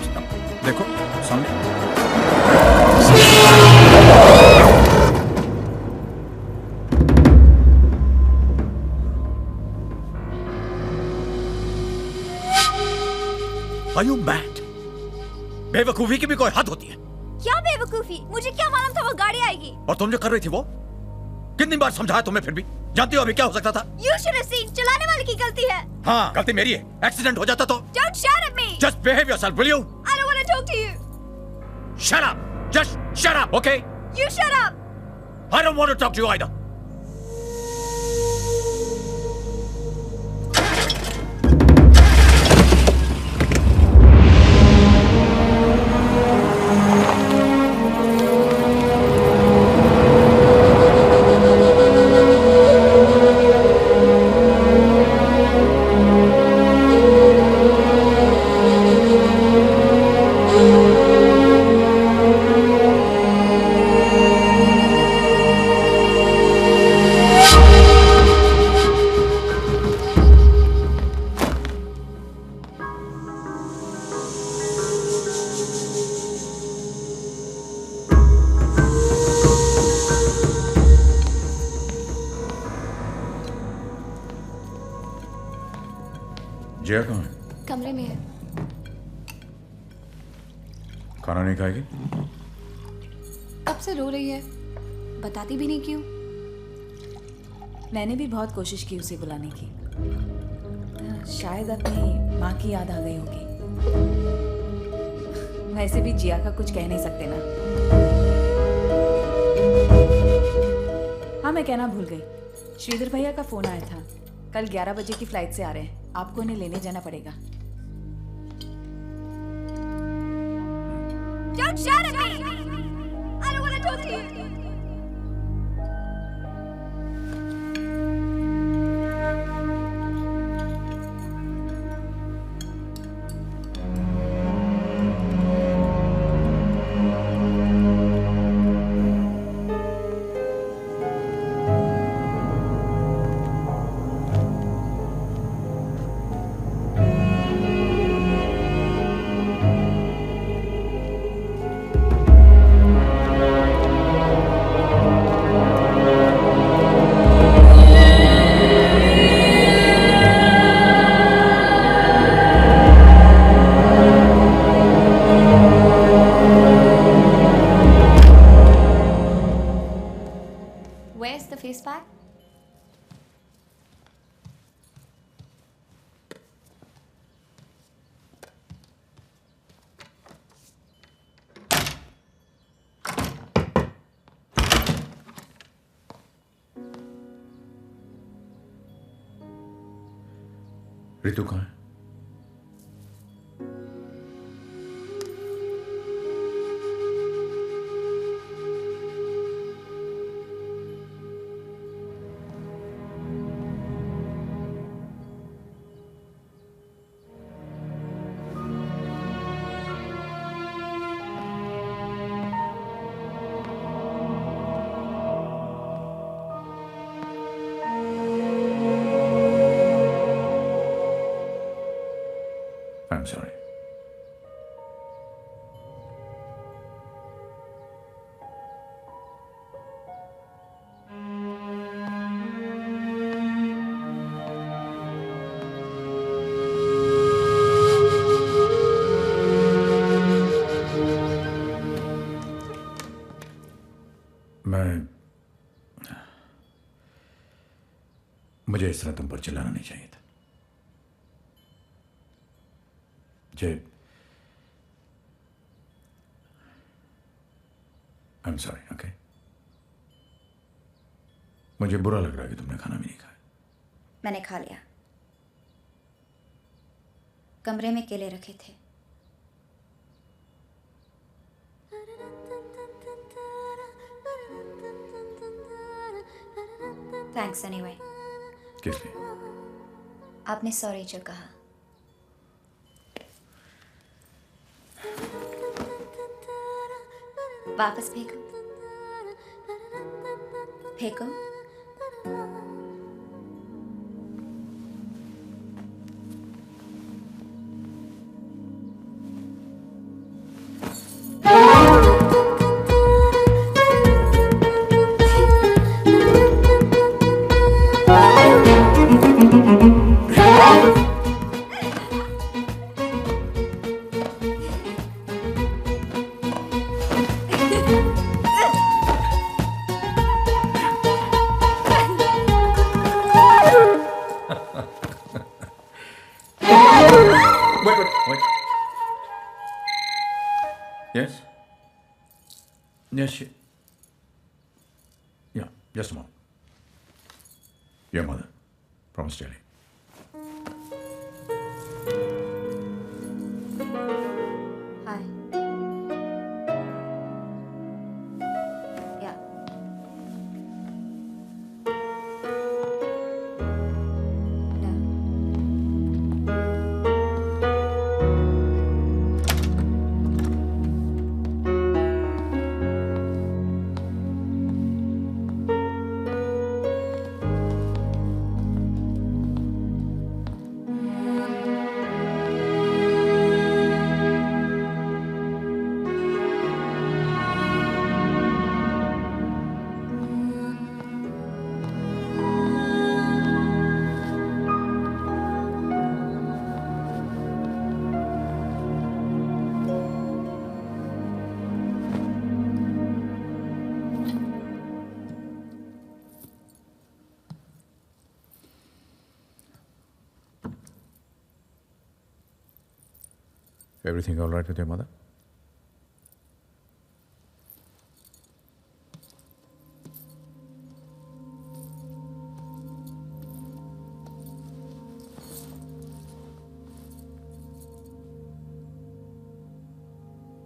Stop. देखो, सामने. Are you mad? बेवकूफी की भी कोई हद होती है। क्या बेवकूफी? मुझे क्या मालूम था वो गाड़ी आएगी? और तुम जो कर रही थी वो? कितनी बार समझाया तुम्हें, फिर भी जानती हो अभी क्या हो सकता था? You should have seen. चलाने वाले की गलती है। हाँ, गलती मेरी है। एक्सीडेंट हो जाता तो? Don't shout at me. Just behave yourself, will you? I don't want to talk to you. Shut up. Just shut up, okay? You shut up. I don't want to talk to you either. जिया कहाँ है? कमरे में है। खाना नहीं खाएगी? कब से रो रही है, बताती भी नहीं क्यों। मैंने भी बहुत कोशिश की उसे बुलाने की। शायद अपनी माँ की याद आ गई होगी। वैसे भी जिया का कुछ कह नहीं सकते ना। हाँ, मैं कहना भूल गई। श्रीधर भैया का फोन आया था। कल 11 बजे की फ्लाइट से आ रहे हैं। आपको उन्हें लेने जाना पड़ेगा। Don't shout at me. I don't want to talk to you. Where's the face pack? Ritu कहाँ है? मुझे इस तरह तुम पर चिल्लाना नहीं चाहिए था। I am sorry, okay? मुझे बुरा लग रहा है कि तुमने खाना भी नहीं खाया। मैंने खा लिया। कमरे में केले रखे थे। Thanks anyway. किस लिए? आपने सॉरी जो कहा। वापस फेंको। फेंको। Wait. Yes? Yes, yeah, just a moment. Your mother from Australia. Hi. Yeah. No. Everything all right with your mother?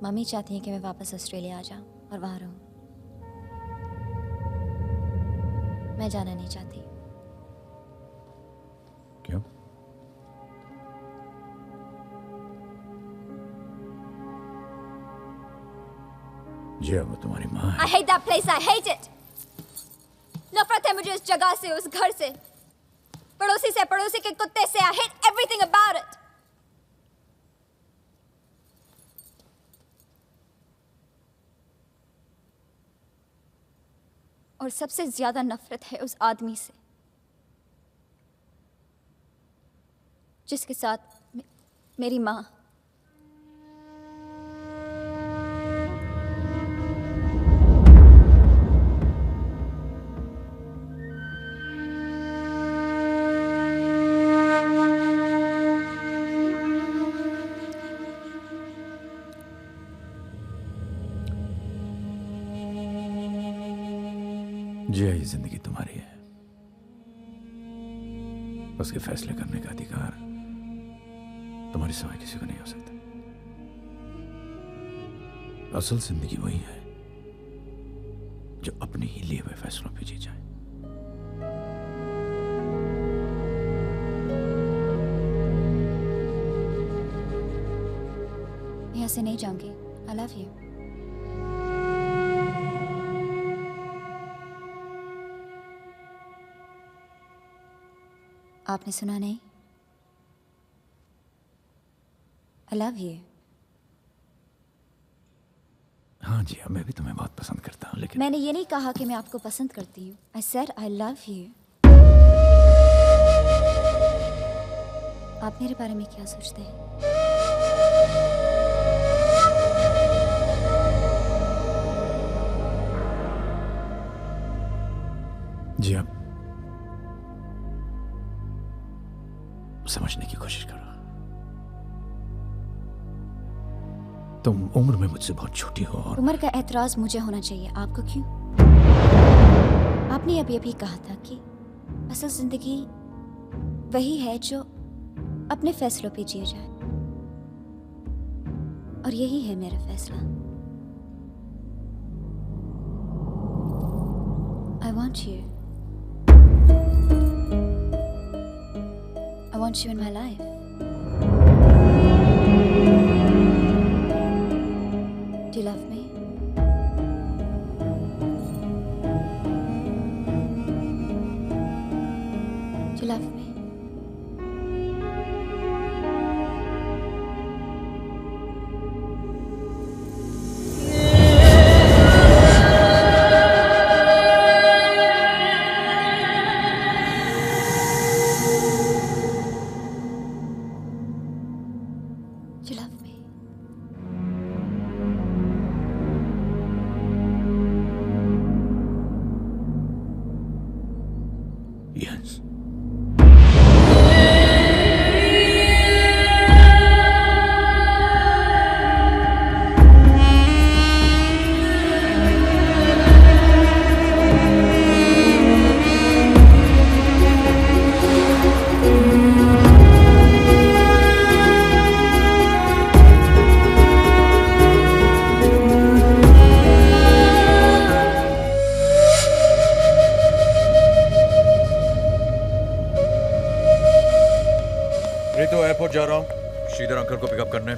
Mummy चाहती हैं कि मैं वापस ऑस्ट्रेलिया आ जाऊं और वहां रहूं। मैं जाना नहीं चाहती। क्यों? जी वो तुम्हारी माँ है। I hate that place. I hate it. नफरत है मुझे उस जगह से, उस घर से, पड़ोसी से, पड़ोसी के कुत्ते से। I hate everything about it. और सबसे ज्यादा नफरत है उस आदमी से जिसके साथ मेरी माँ। जी ये जिंदगी तुम्हारी है, उसके फैसले करने का अधिकार तुम्हारी सिवाय किसी को नहीं हो सकता। असल जिंदगी वही है जो अपने ही लिए हुए फैसलों पे जी जाए। यहाँ से नहीं जाऊंगी। I love you. आपने सुना नहीं? I love you. हाँ जी, मैं भी तुम्हें बहुत पसंद करता हूँ, लेकिन मैंने ये नहीं कहा कि मैं आपको पसंद करती हूँ। I said I love you. आप मेरे बारे में क्या सोचते हैं? जी आप समझने की कोशिश करो। तुम उम्र में मुझसे बहुत छोटी हो और उम्र का एतराज मुझे होना चाहिए, आपको क्यों? आपने अभी कहा था कि असल जिंदगी वही है जो अपने फैसलों पे जिए जाए, और यही है मेरा फैसला। I want you. I want you in my life. Do you love me? Do you love me? Do you love me? yes. Ritu airport जा रहा हूँ श्रीधर अंकल को पिकअप करने।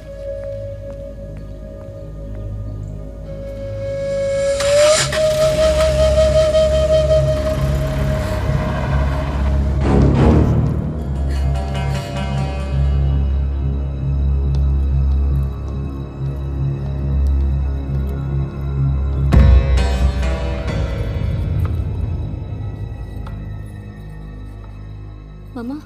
मम्मा,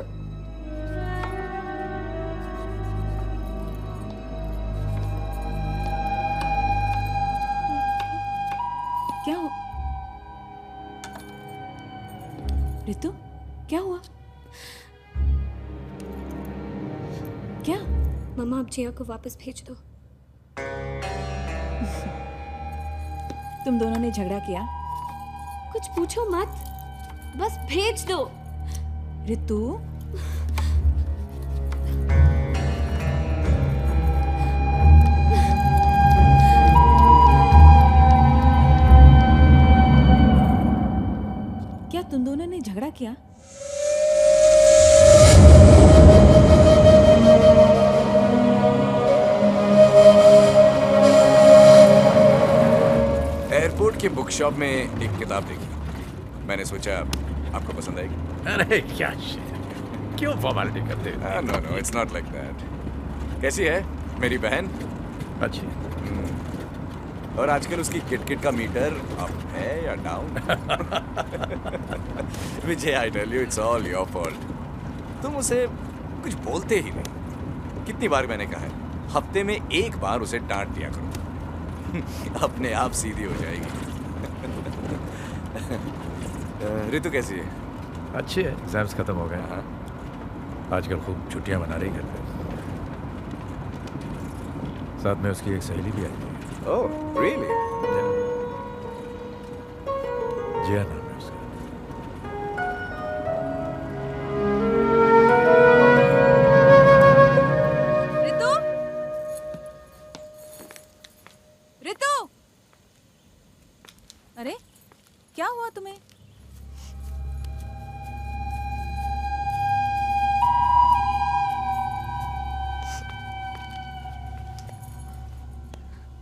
क्या हो रितु, क्या हुआ? क्या? मम्मा आप जिया को वापस भेज दो। तुम दोनों ने झगड़ा किया? कुछ पूछो मत, बस भेज दो। रितु, क्या तुम दोनों ने झगड़ा किया? एयरपोर्ट के बुक शॉप में एक किताब देखी, मैंने सोचा आपको पसंद आएगी। अरे क्या क्यों फॉर्मेलिटी करते हो? No no, it's not like that. कैसी है मेरी बहन? अच्छी। और आजकल उसकी किटकिट का मीटर अप है या down? Vijay, I tell you it's all your fault. तुम उसे कुछ बोलते ही नहीं। कितनी बार मैंने कहा है, हफ्ते में एक बार उसे डांट दिया करो, अपने आप सीधी हो जाएगी। रितु कैसी है? अच्छी है, एग्जाम्स खत्म हो गए। हाँ, आजकल खूब छुट्टियां मना रही घर पे। साथ में उसकी एक सहेली भी आई है। Oh really? जिया नाम है उसका। रितु, रितु, अरे क्या हुआ तुम्हें?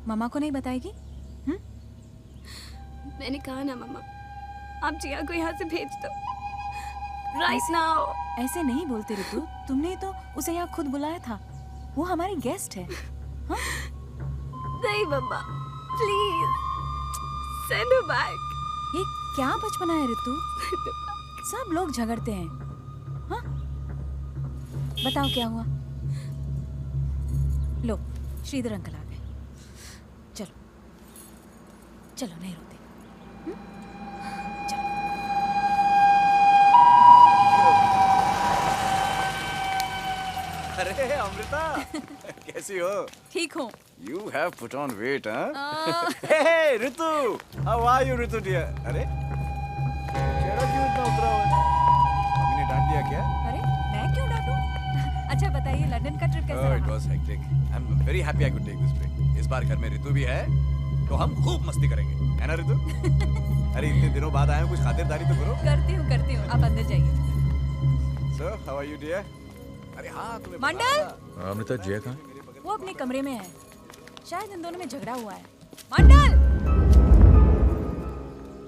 मम्मा को नहीं बताएगी? मैंने कहा ना मम्मा, आप जिया को यहाँ से भेज दो राइट नाउ। ऐसे नहीं बोलते रितु, तुमने तो उसे यहाँ खुद बुलाया था, वो हमारी गेस्ट है। हाँ? नहीं मम्मा, प्लीज सेंड हर बैक। ये क्या बचपना है रितु? सब लोग झगड़ते हैं। हाँ? बताओ क्या हुआ? लो, श्रीधर अंकल आ गए। चलो चलो, नहीं रोते। चलो। Hey, अमृता कैसी हो? ठीक हूँ। You have put on weight, huh? Hey, Ritu, how are you, Ritu dear? अरे चेहरा क्यों इतना उतरा हुआ है? मम्मी ने डांट दिया क्या? अरे मैं क्यों डांटूं? अच्छा बताइए लंदन का ट्रिप कैसा Oh, it रहा? was hectic. I'm very happy I could take this break. इस बार घर में रितु भी है, तो हम खूब मस्ती करेंगे, है ना रितु? अरे इतने दिनों बाद आए हो, कुछ खातिरदारी तो करो। करती हूँ। आप अंदर जाइए। So, how are you dear? अरे हाँ तुम्हें मंडल! अमृता जिया कहाँ? वो अपने कमरे में है। शायद इन दोनों में झगड़ा हुआ है। मंडल!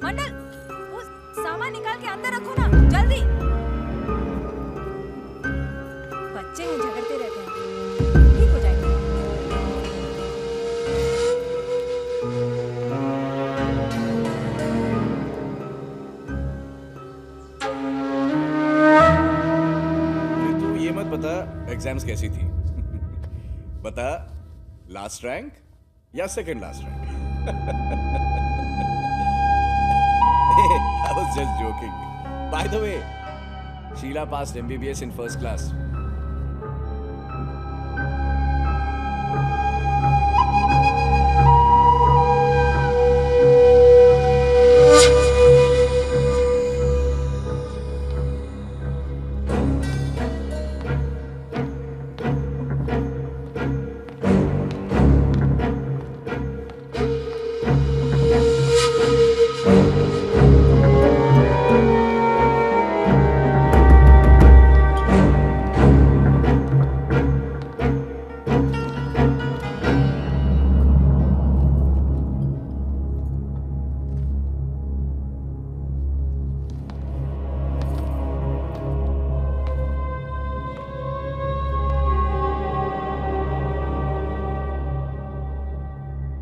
मंडल! वो सामान निकाल के अंदर रखो ना, जल्दी! बच्चे हैं, झगड़ते रहते हैं। ठीक हो जाएगा। रितु ये मत बता एग्जाम्स कैसी थी? बता लास्ट रैंक या second last rank? I was just joking. By the way, Sheila passed MBBS in first class.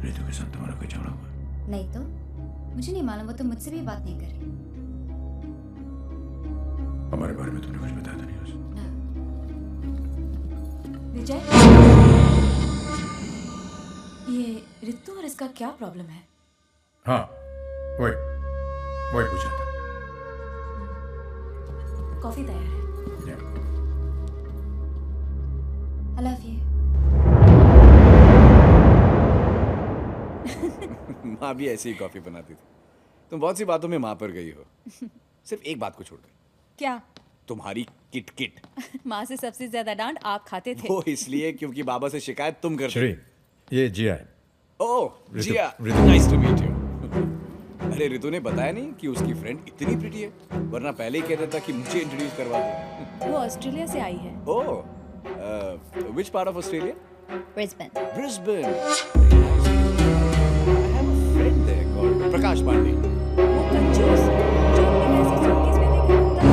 Ritu के साथ तुम्हारा कोई झगड़ा हुआ? नहीं तो मुझे नहीं मालूम, वो तो मुझसे भी बात नहीं कर रही। हमारे बारे में तुमने कुछ बताया तो नहीं उसे? विजय, ये रितु और इसका क्या प्रॉब्लम है? हाँ वही पूछा था। कॉफी तैयार है। Yeah. I love you. माँ भी ऐसी ही कॉफी बनाती थी। तुम बहुत सी बातों में माँ पर गई हो, सिर्फ एक बात को छोड़कर। क्या? तुम्हारी किट किट। माँ से सबसे ज्यादा डांट आप खाते थे। वो इसलिए क्योंकि बाबा से शिकायत तुम करते श्री, ये जिया है। Oh Ritu- Jia, Ritu. Nice to meet you. अरे रितु ने बताया नहीं कि उसकी फ्रेंड इतनी प्रिटी है, वरना पहले ही कहता था कि मुझे इंट्रोड्यूस करवा दो। वो ऑस्ट्रेलिया से आई है। Oh which part of Australia? Brisbane. Brisbane. I have a friend there called Prakash Pandey. वो कंजूस जो अपने पैसे सूटकेस में लेके घूमता है।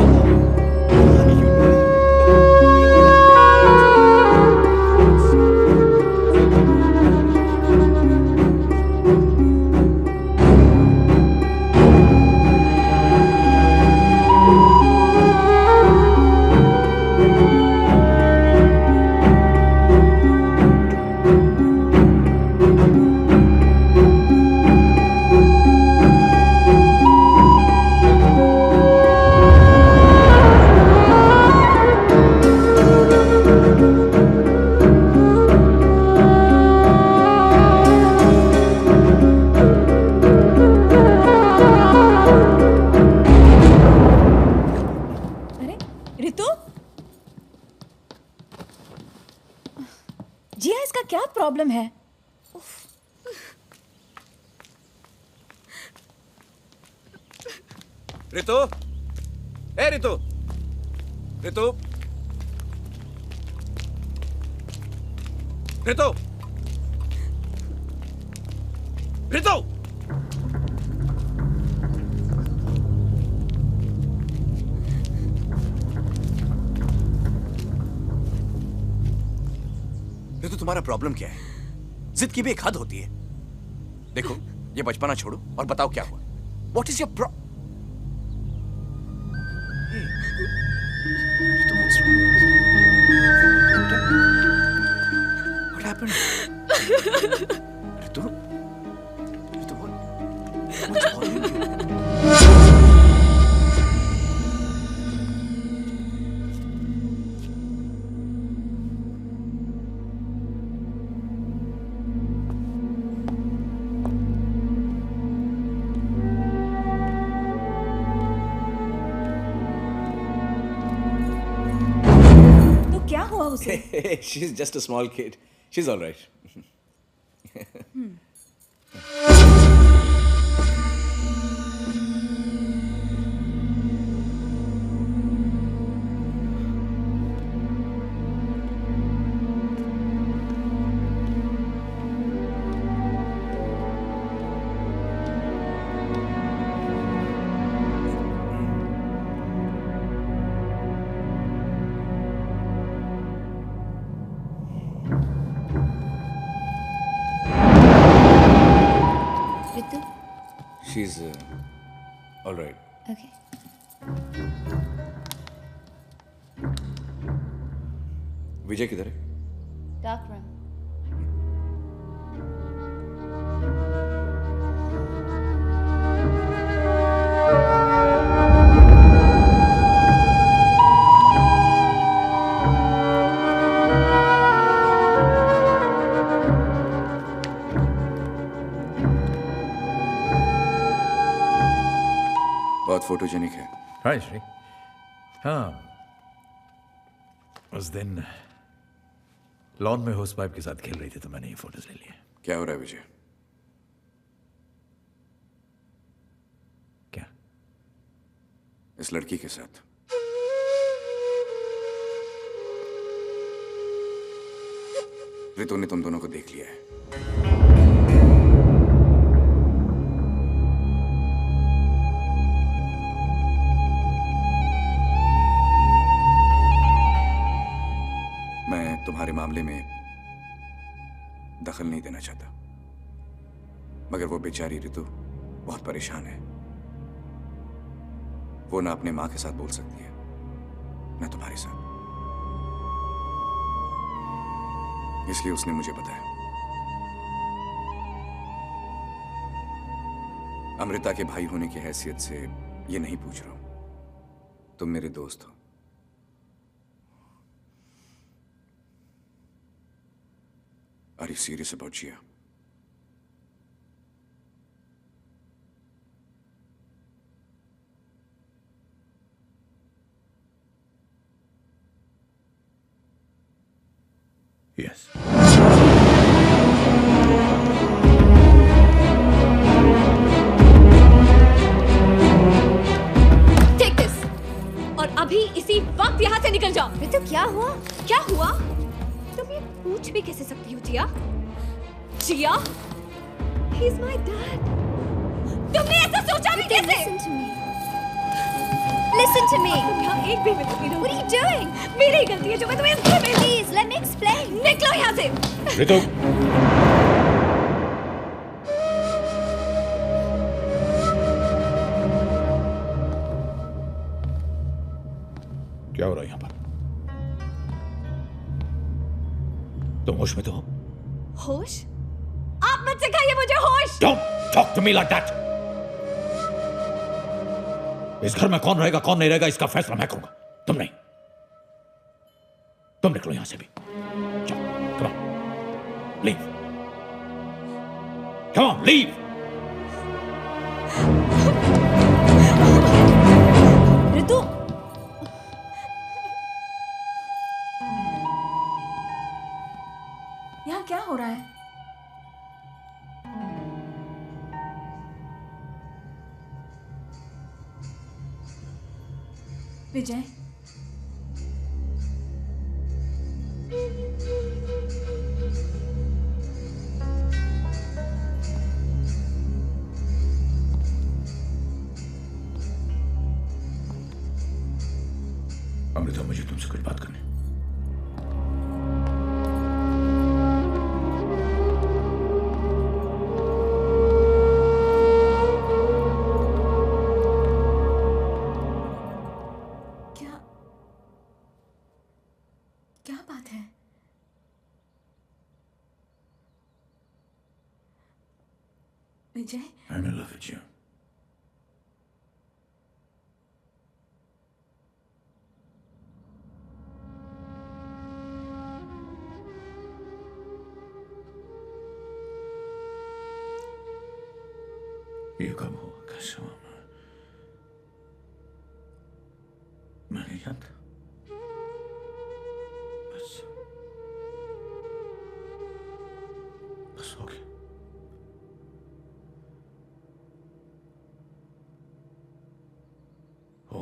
अरे रितु, जिया इसका क्या प्रॉब्लम है? रितु, ए रितु, रितु, रितु, रितु। रितु तुम्हारा प्रॉब्लम क्या है? जिद की भी एक हद होती है। देखो ये बचपना छोड़ो और बताओ क्या हुआ। What is your problem? What happened? Ritu? Ritu, what's bothering you? से? She is just a small kid, she is alright. Ritu, she is alright. okay. विजय किधर है? Dark room. बहुत फोटोजेनिक है। हाय श्री। हाँ, उस दिन लॉन में होस पाइप के साथ खेल रही थी तो मैंने ये फोटोज ले लिए। क्या हो रहा है विजय? क्या? इस लड़की के साथ। रितु ने तुम दोनों को देख लिया है। मैं तुम्हारे मामले में दखल नहीं देना चाहता, मगर वो बेचारी रितु बहुत परेशान है। वो ना अपने मां के साथ बोल सकती है ना तुम्हारे साथ, इसलिए उसने मुझे बताया। अमृता के भाई होने की हैसियत से ये नहीं पूछ रहा हूं, तुम मेरे दोस्त हो। Are you serious about Jia? Yes. Take this. और अभी इसी वक्त यहाँ से निकल जाओ। ऋतु, क्या हुआ? क्या हुआ? तुम ये पूछ भी कैसे सकती हो जिया? जिया? He is my dad. तुमने ऐसा सोचा भी कैसे? Listen to me. Listen to me. यहाँ एक भी मिनट नहीं What are you doing? मेरी ही गलती है जो मैं तुम्हें इसमें भेज। Please, let me explain. निकलो यहाँ से। रितु, क्या हो रहा है यहाँ पर? तुम होश में तो हो? होश? आप मत सिखाइए मुझे होश। Don't talk to me like that. इस घर में कौन रहेगा कौन नहीं रहेगा इसका फैसला मैं करूंगा, तुम नहीं। तुम निकलो यहां से भी। जाओ, come on, leave. Come on, leave. ऋतु, यहाँ क्या हो रहा है? विजय, अमृता, मुझे तुमसे कुछ बात करनी है। क्या बात है? विजय, I'm in love with you. ये कब हुआ, कैसे हुआ, मैं नहीं जानता। बस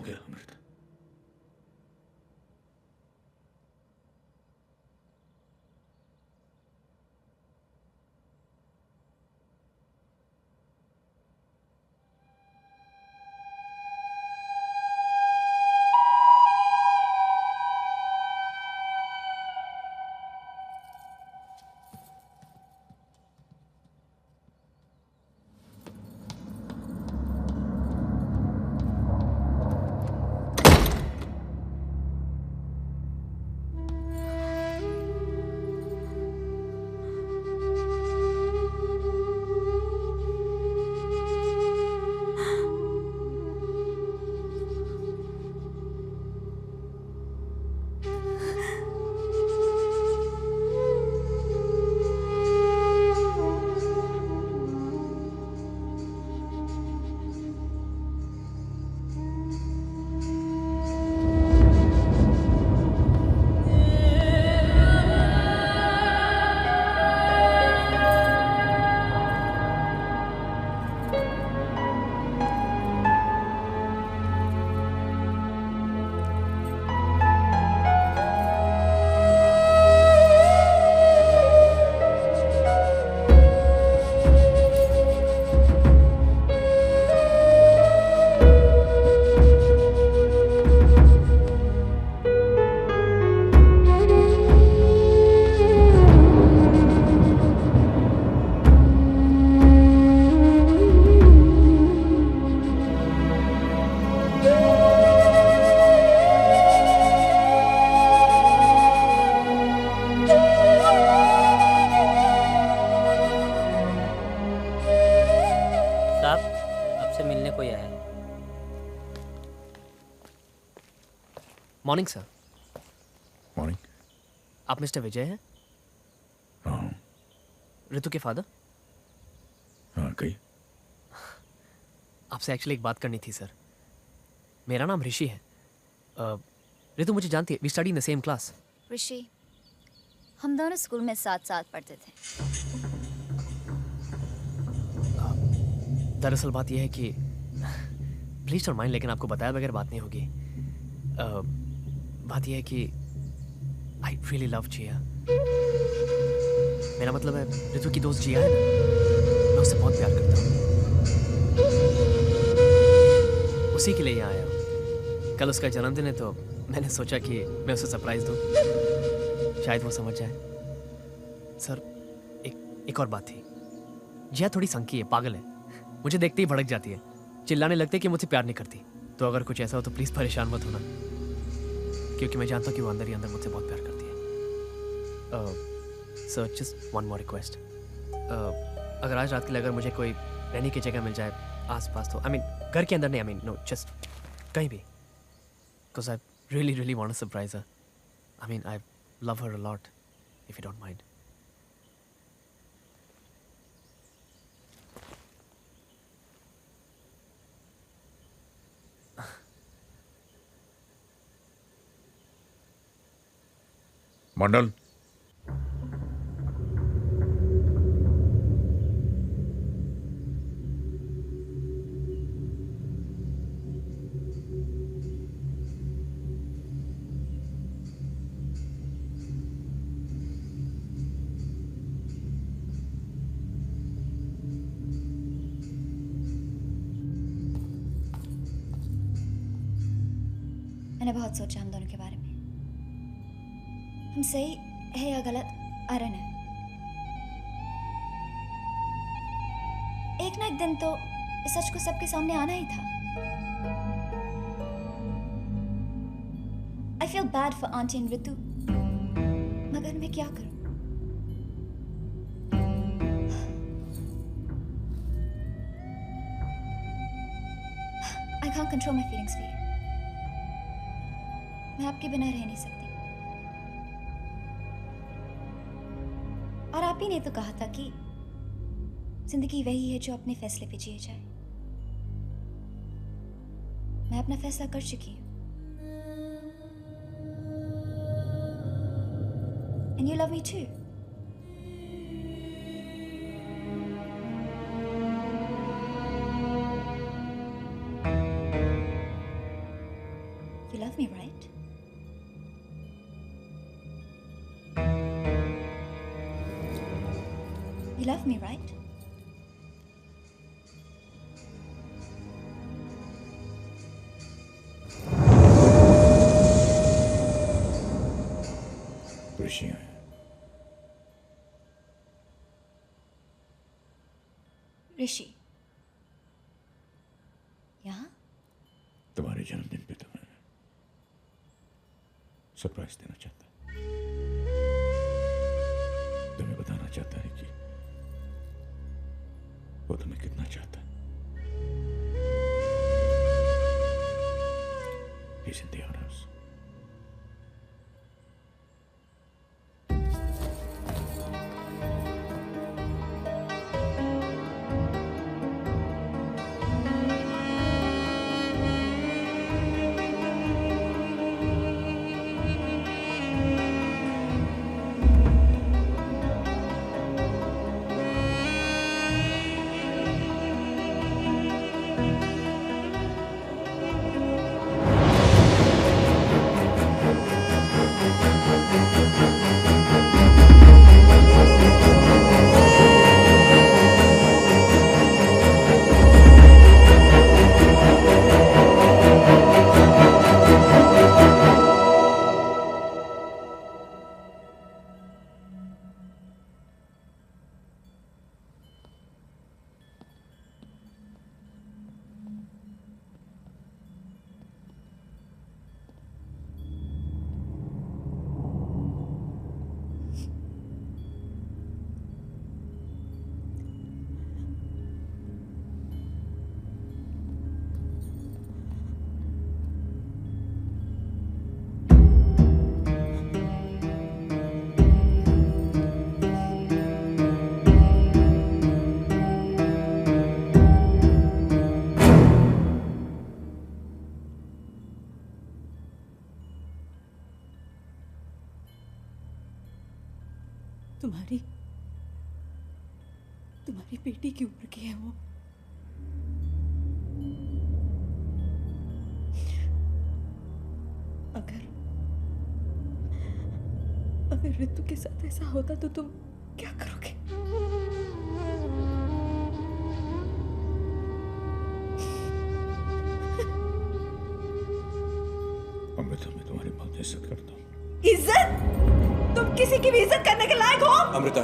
गया अमृत। Morning sir. मॉर्निंग। आप मिस्टर विजय हैं? हाँ। ऋतु के फादर? हाँ, कही। आपसे एक्चुअली एक बात करनी थी सर। मेरा नाम ऋषि है। ऋतु मुझे जानती है, we study in the same class. Rishi, हम दोनों स्कूल में साथ साथ पढ़ते थे। दरअसल बात यह है कि प्लीज डोंट माइंड, लेकिन आपको बताया बगैर बात नहीं होगी। बात यह है कि आई रियली लव जिया। मेरा मतलब है ऋतु की दोस्त जिया है ना, मैं उससे बहुत प्यार करता हूँ। उसी के लिए यहाँ आया हूँ। कल उसका जन्मदिन है तो मैंने सोचा कि मैं उसे सरप्राइज दूँ, शायद वो समझ जाए। सर एक और बात थी। जिया थोड़ी संकी है, पागल है। मुझे देखते ही भड़क जाती है, चिल्लाने लगते कि मुझसे प्यार नहीं करती। तो अगर कुछ ऐसा हो तो प्लीज़ परेशान मत होना, क्योंकि मैं जानता हूँ कि वो अंदर ही अंदर मुझसे बहुत प्यार करती है। Sir just one more request. अगर आज रात के लिए अगर मुझे कोई रहने की जगह मिल जाए आस पास, तो आई मीन घर के अंदर नहीं, आई मीन नो, जस्ट कहीं भी, because I really really want to surprise her. I mean I love her a lot, if you don't mind. Mandal, मैंने बहुत सोचा हम दोनों के बारे में। हम सही है या गलत, आई डोंट नो। एक ना एक दिन तो इस सच को सबके सामने आना ही था। I feel bad for aunty and Ritu, मगर मैं क्या करूं? I can't control my feelings for you. मैं आपके बिना रह नहीं सकती। और आप ही ने तो कहा था कि जिंदगी वही है जो अपने फैसले पे जिए जाए। मैं अपना फैसला कर चुकी हूँ। And you love me too. love me, right? You love me, right? ऋषि हैं। ऋषि यहाँ? तुम्हारे जन्मदिन पे तुम्हें सरप्राइज देना चाहता है। तुम्हें बताना चाहता है कि वो तुम्हें कितना चाहता है। He's in the honors. तुम्हारी बेटी की उम्र की है वो। अगर ऋतु के साथ ऐसा होता तो तुम क्या करोगे? अमृता, मैं तुम्हारी बहुत इज्जत करता हूँ। इज्जत? तुम किसी की भी इज्जत करने के लायक हो? अमृता,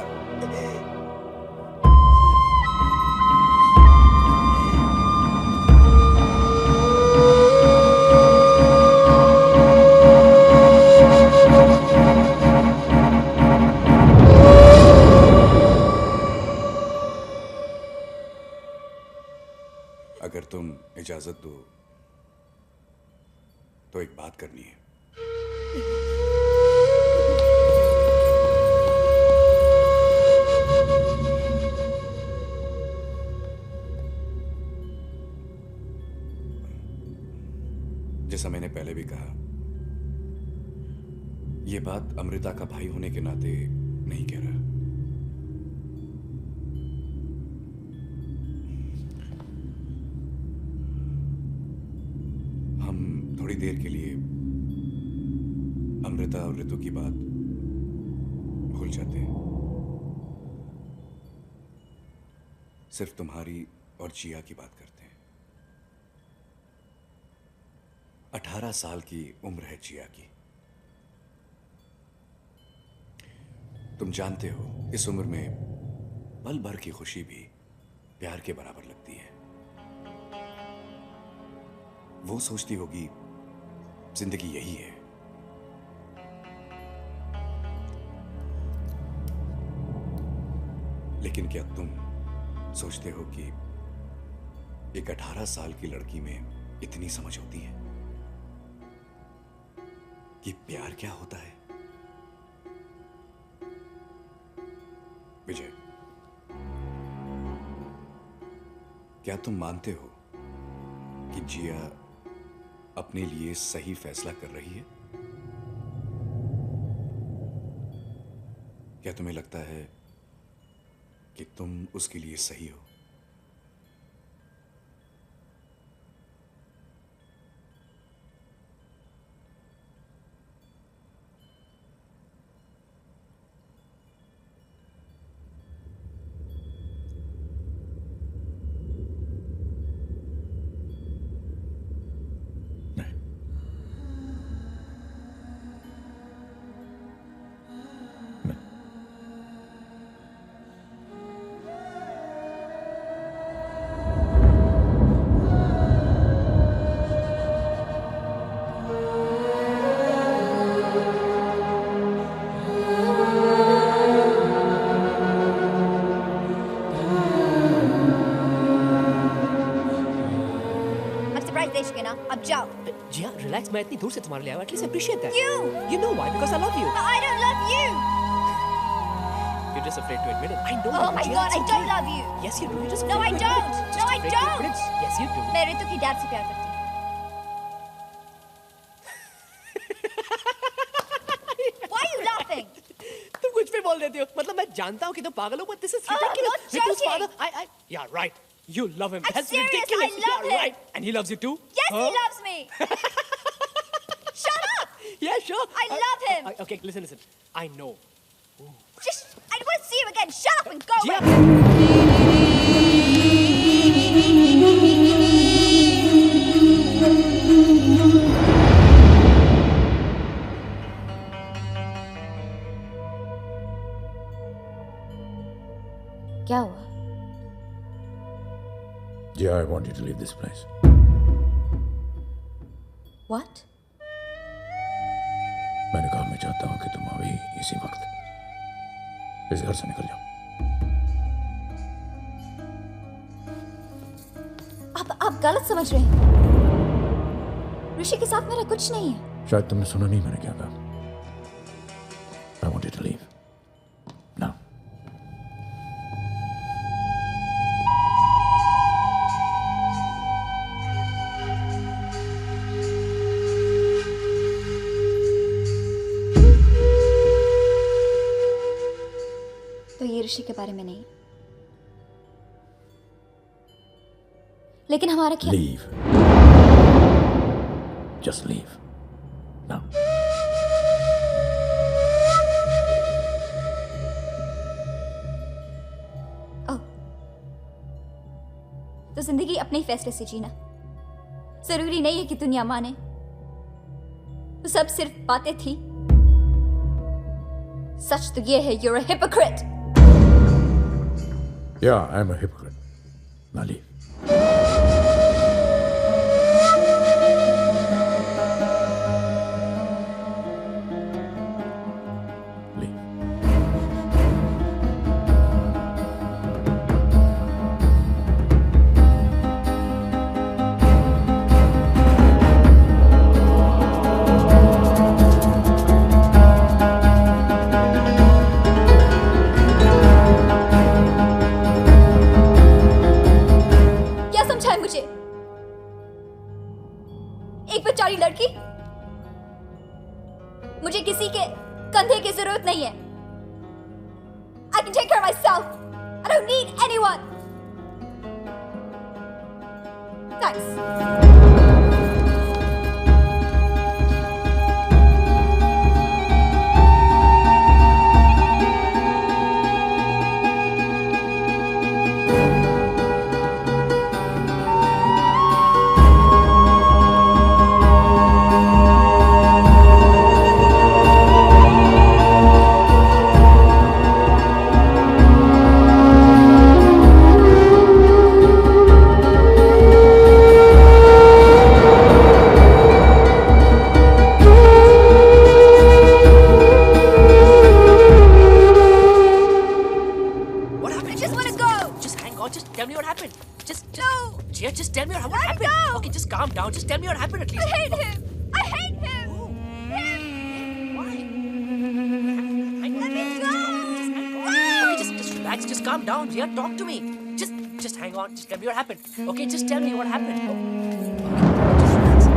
अगर तुम इजाजत दो तो एक बात करनी है। जैसा मैंने पहले भी कहा, यह बात अमृता का भाई होने के नाते नहीं कह रहा। हम थोड़ी देर के लिए अमृता और ऋतु की बात भूल जाते हैं। सिर्फ तुम्हारी और जिया की बात करते हैं। 18 साल की उम्र है जिया की। तुम जानते हो, इस उम्र में पल भर की खुशी भी प्यार के बराबर लगती है। वो सोचती होगी जिंदगी यही है। लेकिन क्या तुम सोचते हो कि एक 18 साल की लड़की में इतनी समझ होती है कि प्यार क्या होता है? विजय, क्या तुम मानते हो कि जिया अपने लिए सही फैसला कर रही है? क्या तुम्हें लगता है कि तुम उसके लिए सही हो? जाओ. जिया, relax. मैं इतनी दूर से तुम्हारे लिए आया हूँ. At least appreciate that. You. You know why? Because I love you. No, I don't love you. You're just afraid to admit it. I know. Oh my Jiya, God, it's I okay. don't love you. Yes, you do. You're just No, I afraid to admit don't. it. No, Just I afraid to don't. admit it. Yes, you do. मैं ऋतु की dad से प्यार करती हूँ. Why are you laughing? तुम कुछ भी बोल देती हो. मतलब मैं जानता हूँ कि तुम पागल हो, but this is Oh, ridiculous. you're Ritu's joking. father, yeah, right. You love him. I'm That's serious, ridiculous. I love yeah, him. right. And he loves you too? Yes, Huh? he loves me. Shut up. Yeah, sure. I love him. Okay, listen. I know. Just, I don't want to see you again. Shut up and go Jiya. away. क्या हुआ? Yeah, I want you to leave this place. What? मैंने कहा मैं चाहता हूँ कि तुम अभी इसी वक्त इस घर से निकल जाओ. आप गलत समझ रहे हैं. ऋषि के साथ मेरा कुछ नहीं है. शायद तुमने सुना नहीं मैंने क्या कहा. I want you to leave. Now. तो ये ऋषि के बारे में नहीं, लेकिन हमारा क्या? Leave. Just leave. Now. तो जिंदगी अपने ही फैसले से जीना. जरूरी नहीं है कि दुनिया माने. तो सब सिर्फ बातें थी. सच तो ये है, you're a hypocrite. Yeah, I'm a hypocrite. Now leave. क्या समझा है मुझे? एक बेचारी लड़की. मुझे किसी के कंधे की जरूरत नहीं है. I can take care of myself. I don't need anyone. Thanks. What happened? I just want to go. Just hang on. Just tell me what happened. No. Jiya, just tell me what Let happened. go. Okay, just calm down. Just tell me what happened at least. I hate him. I hate him. Why? Let me go. Okay, just relax. Just calm down. Jiya, talk to me. Just hang on. Just tell me what happened. Okay, just tell me what happened. Okay, just relax.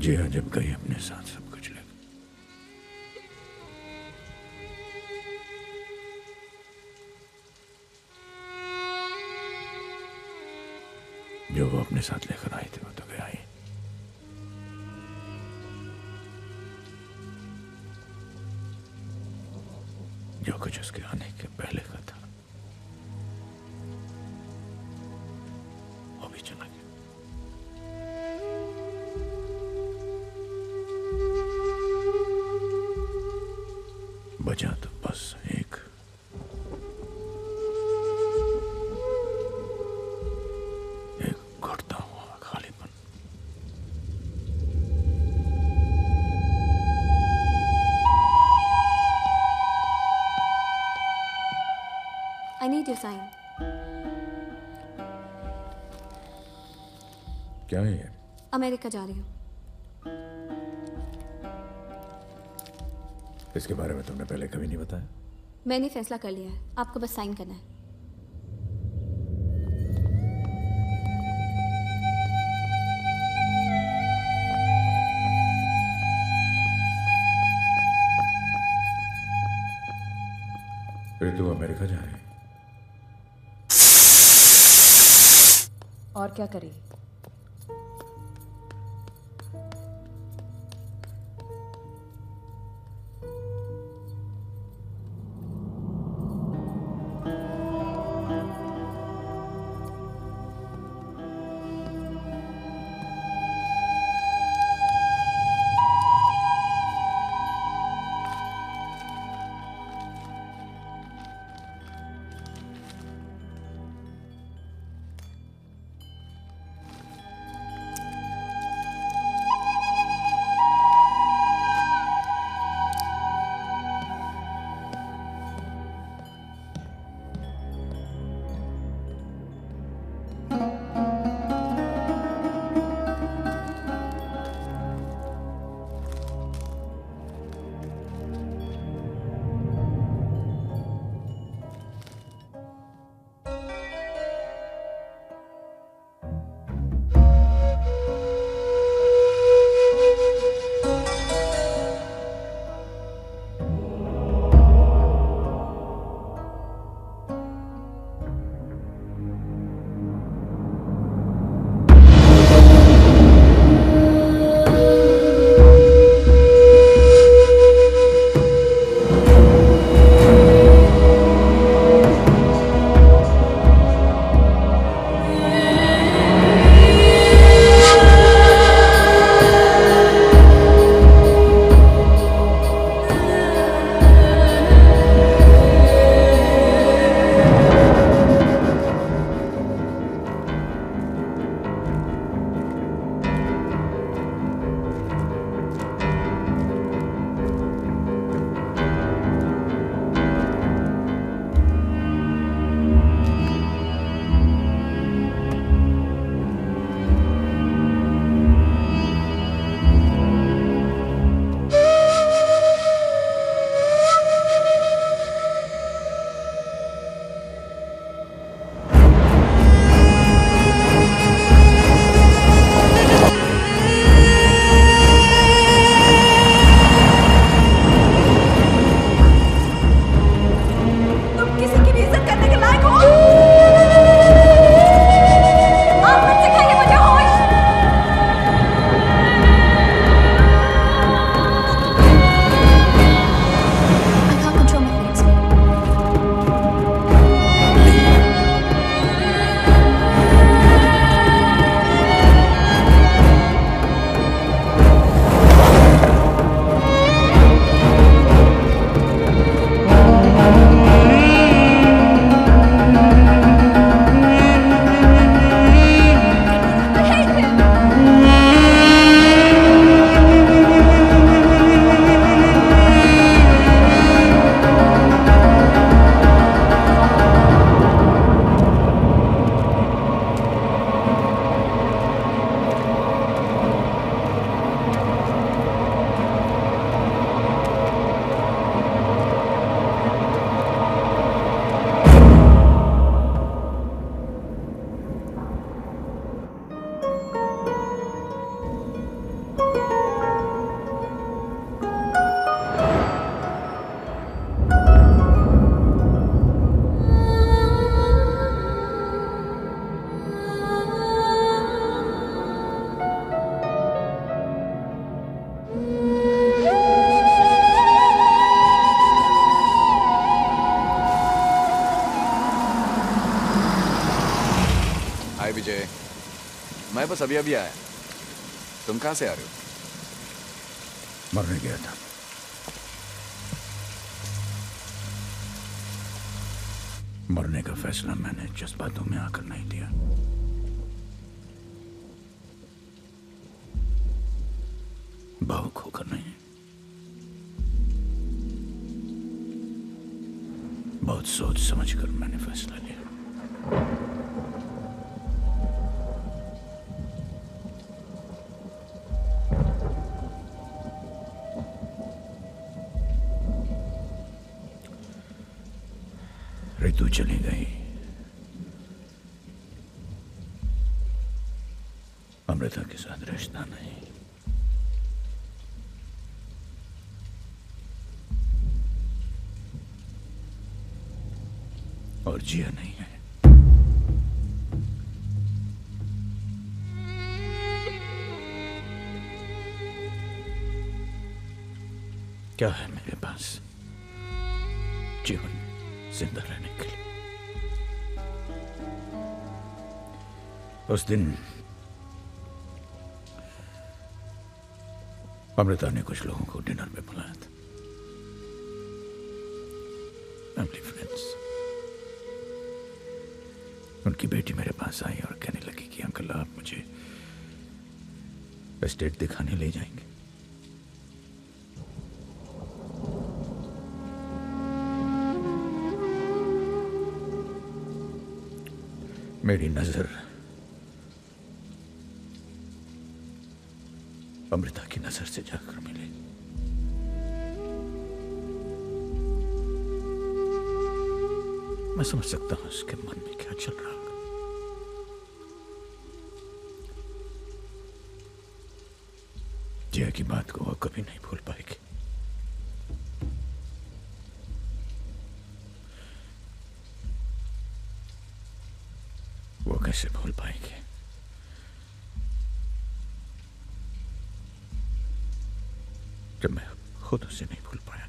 जी हाँ, जब गई अपने साथ सब कुछ ले गई। जो वो अपने साथ लेकर आई थी वो तो गया ही। जो कुछ उसके आने के पहले का था वो भी चला गया। बचा तो बस एक घुटता हुआ खालीपन। I need your sign. क्या है ये? अमेरिका जा रही हूँ। इसके बारे में तुमने पहले कभी नहीं बताया? मैंने फैसला कर लिया है, आपको बस साइन करना है। फिर तू अमेरिका जा रही है? और क्या करेगी? बस अभी अभी आया। तुम कहाँ से आ रहे हो? मरने गया था। मरने का फैसला मैंने जज्बातों में आकर नहीं दिया। भावुक होकर नहीं, बहुत सोच समझकर मैंने फैसला लिया। ऋतु चली गई, अमृता के साथ रिश्ता नहीं। और जिया नहीं है। क्या है मेरे पास जीवन जिंदा रहने के लिए? उस दिन अमृता ने कुछ लोगों को डिनर में बुलाया था, फैमिली फ्रेंड्स। उनकी बेटी मेरे पास आई और कहने लगी कि अंकल आप मुझे एस्टेट दिखाने ले जाएंगे। मेरी नजर अमृता की नजर से जाकर मिली। मैं समझ सकता हूं उसके मन में क्या चल रहा होगा। जिया की बात को वो कभी नहीं भूल पाएगी। वो कैसे भूल पाएगी? जब मैं खुद उसे नहीं भूल पाया।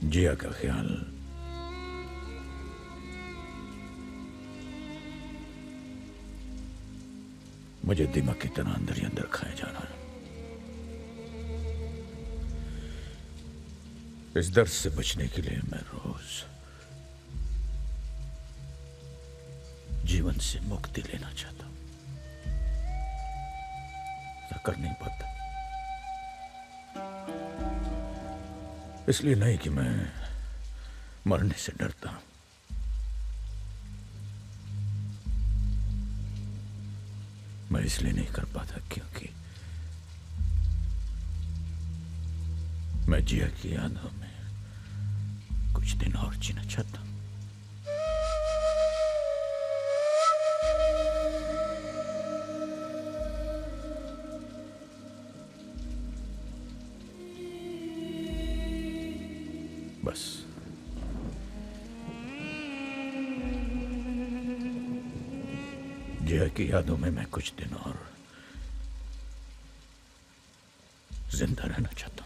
जिया का ख्याल मुझे दिमाग की तरह अंदर ही अंदर खाए जा रहा है। इस दर्द से बचने के लिए मैं रोज जीवन से मुक्ति लेना चाहता हूं। ऐसा कर नहीं पाता, इसलिए नहीं कि मैं मरने से डरता हूं, मैं इसलिए नहीं कर पाता क्योंकि मैं जिया की यादों में कुछ दिन और जीना चाहता हूं। बस जिया की यादों में मैं कुछ दिन और जिंदा रहना चाहता हूं।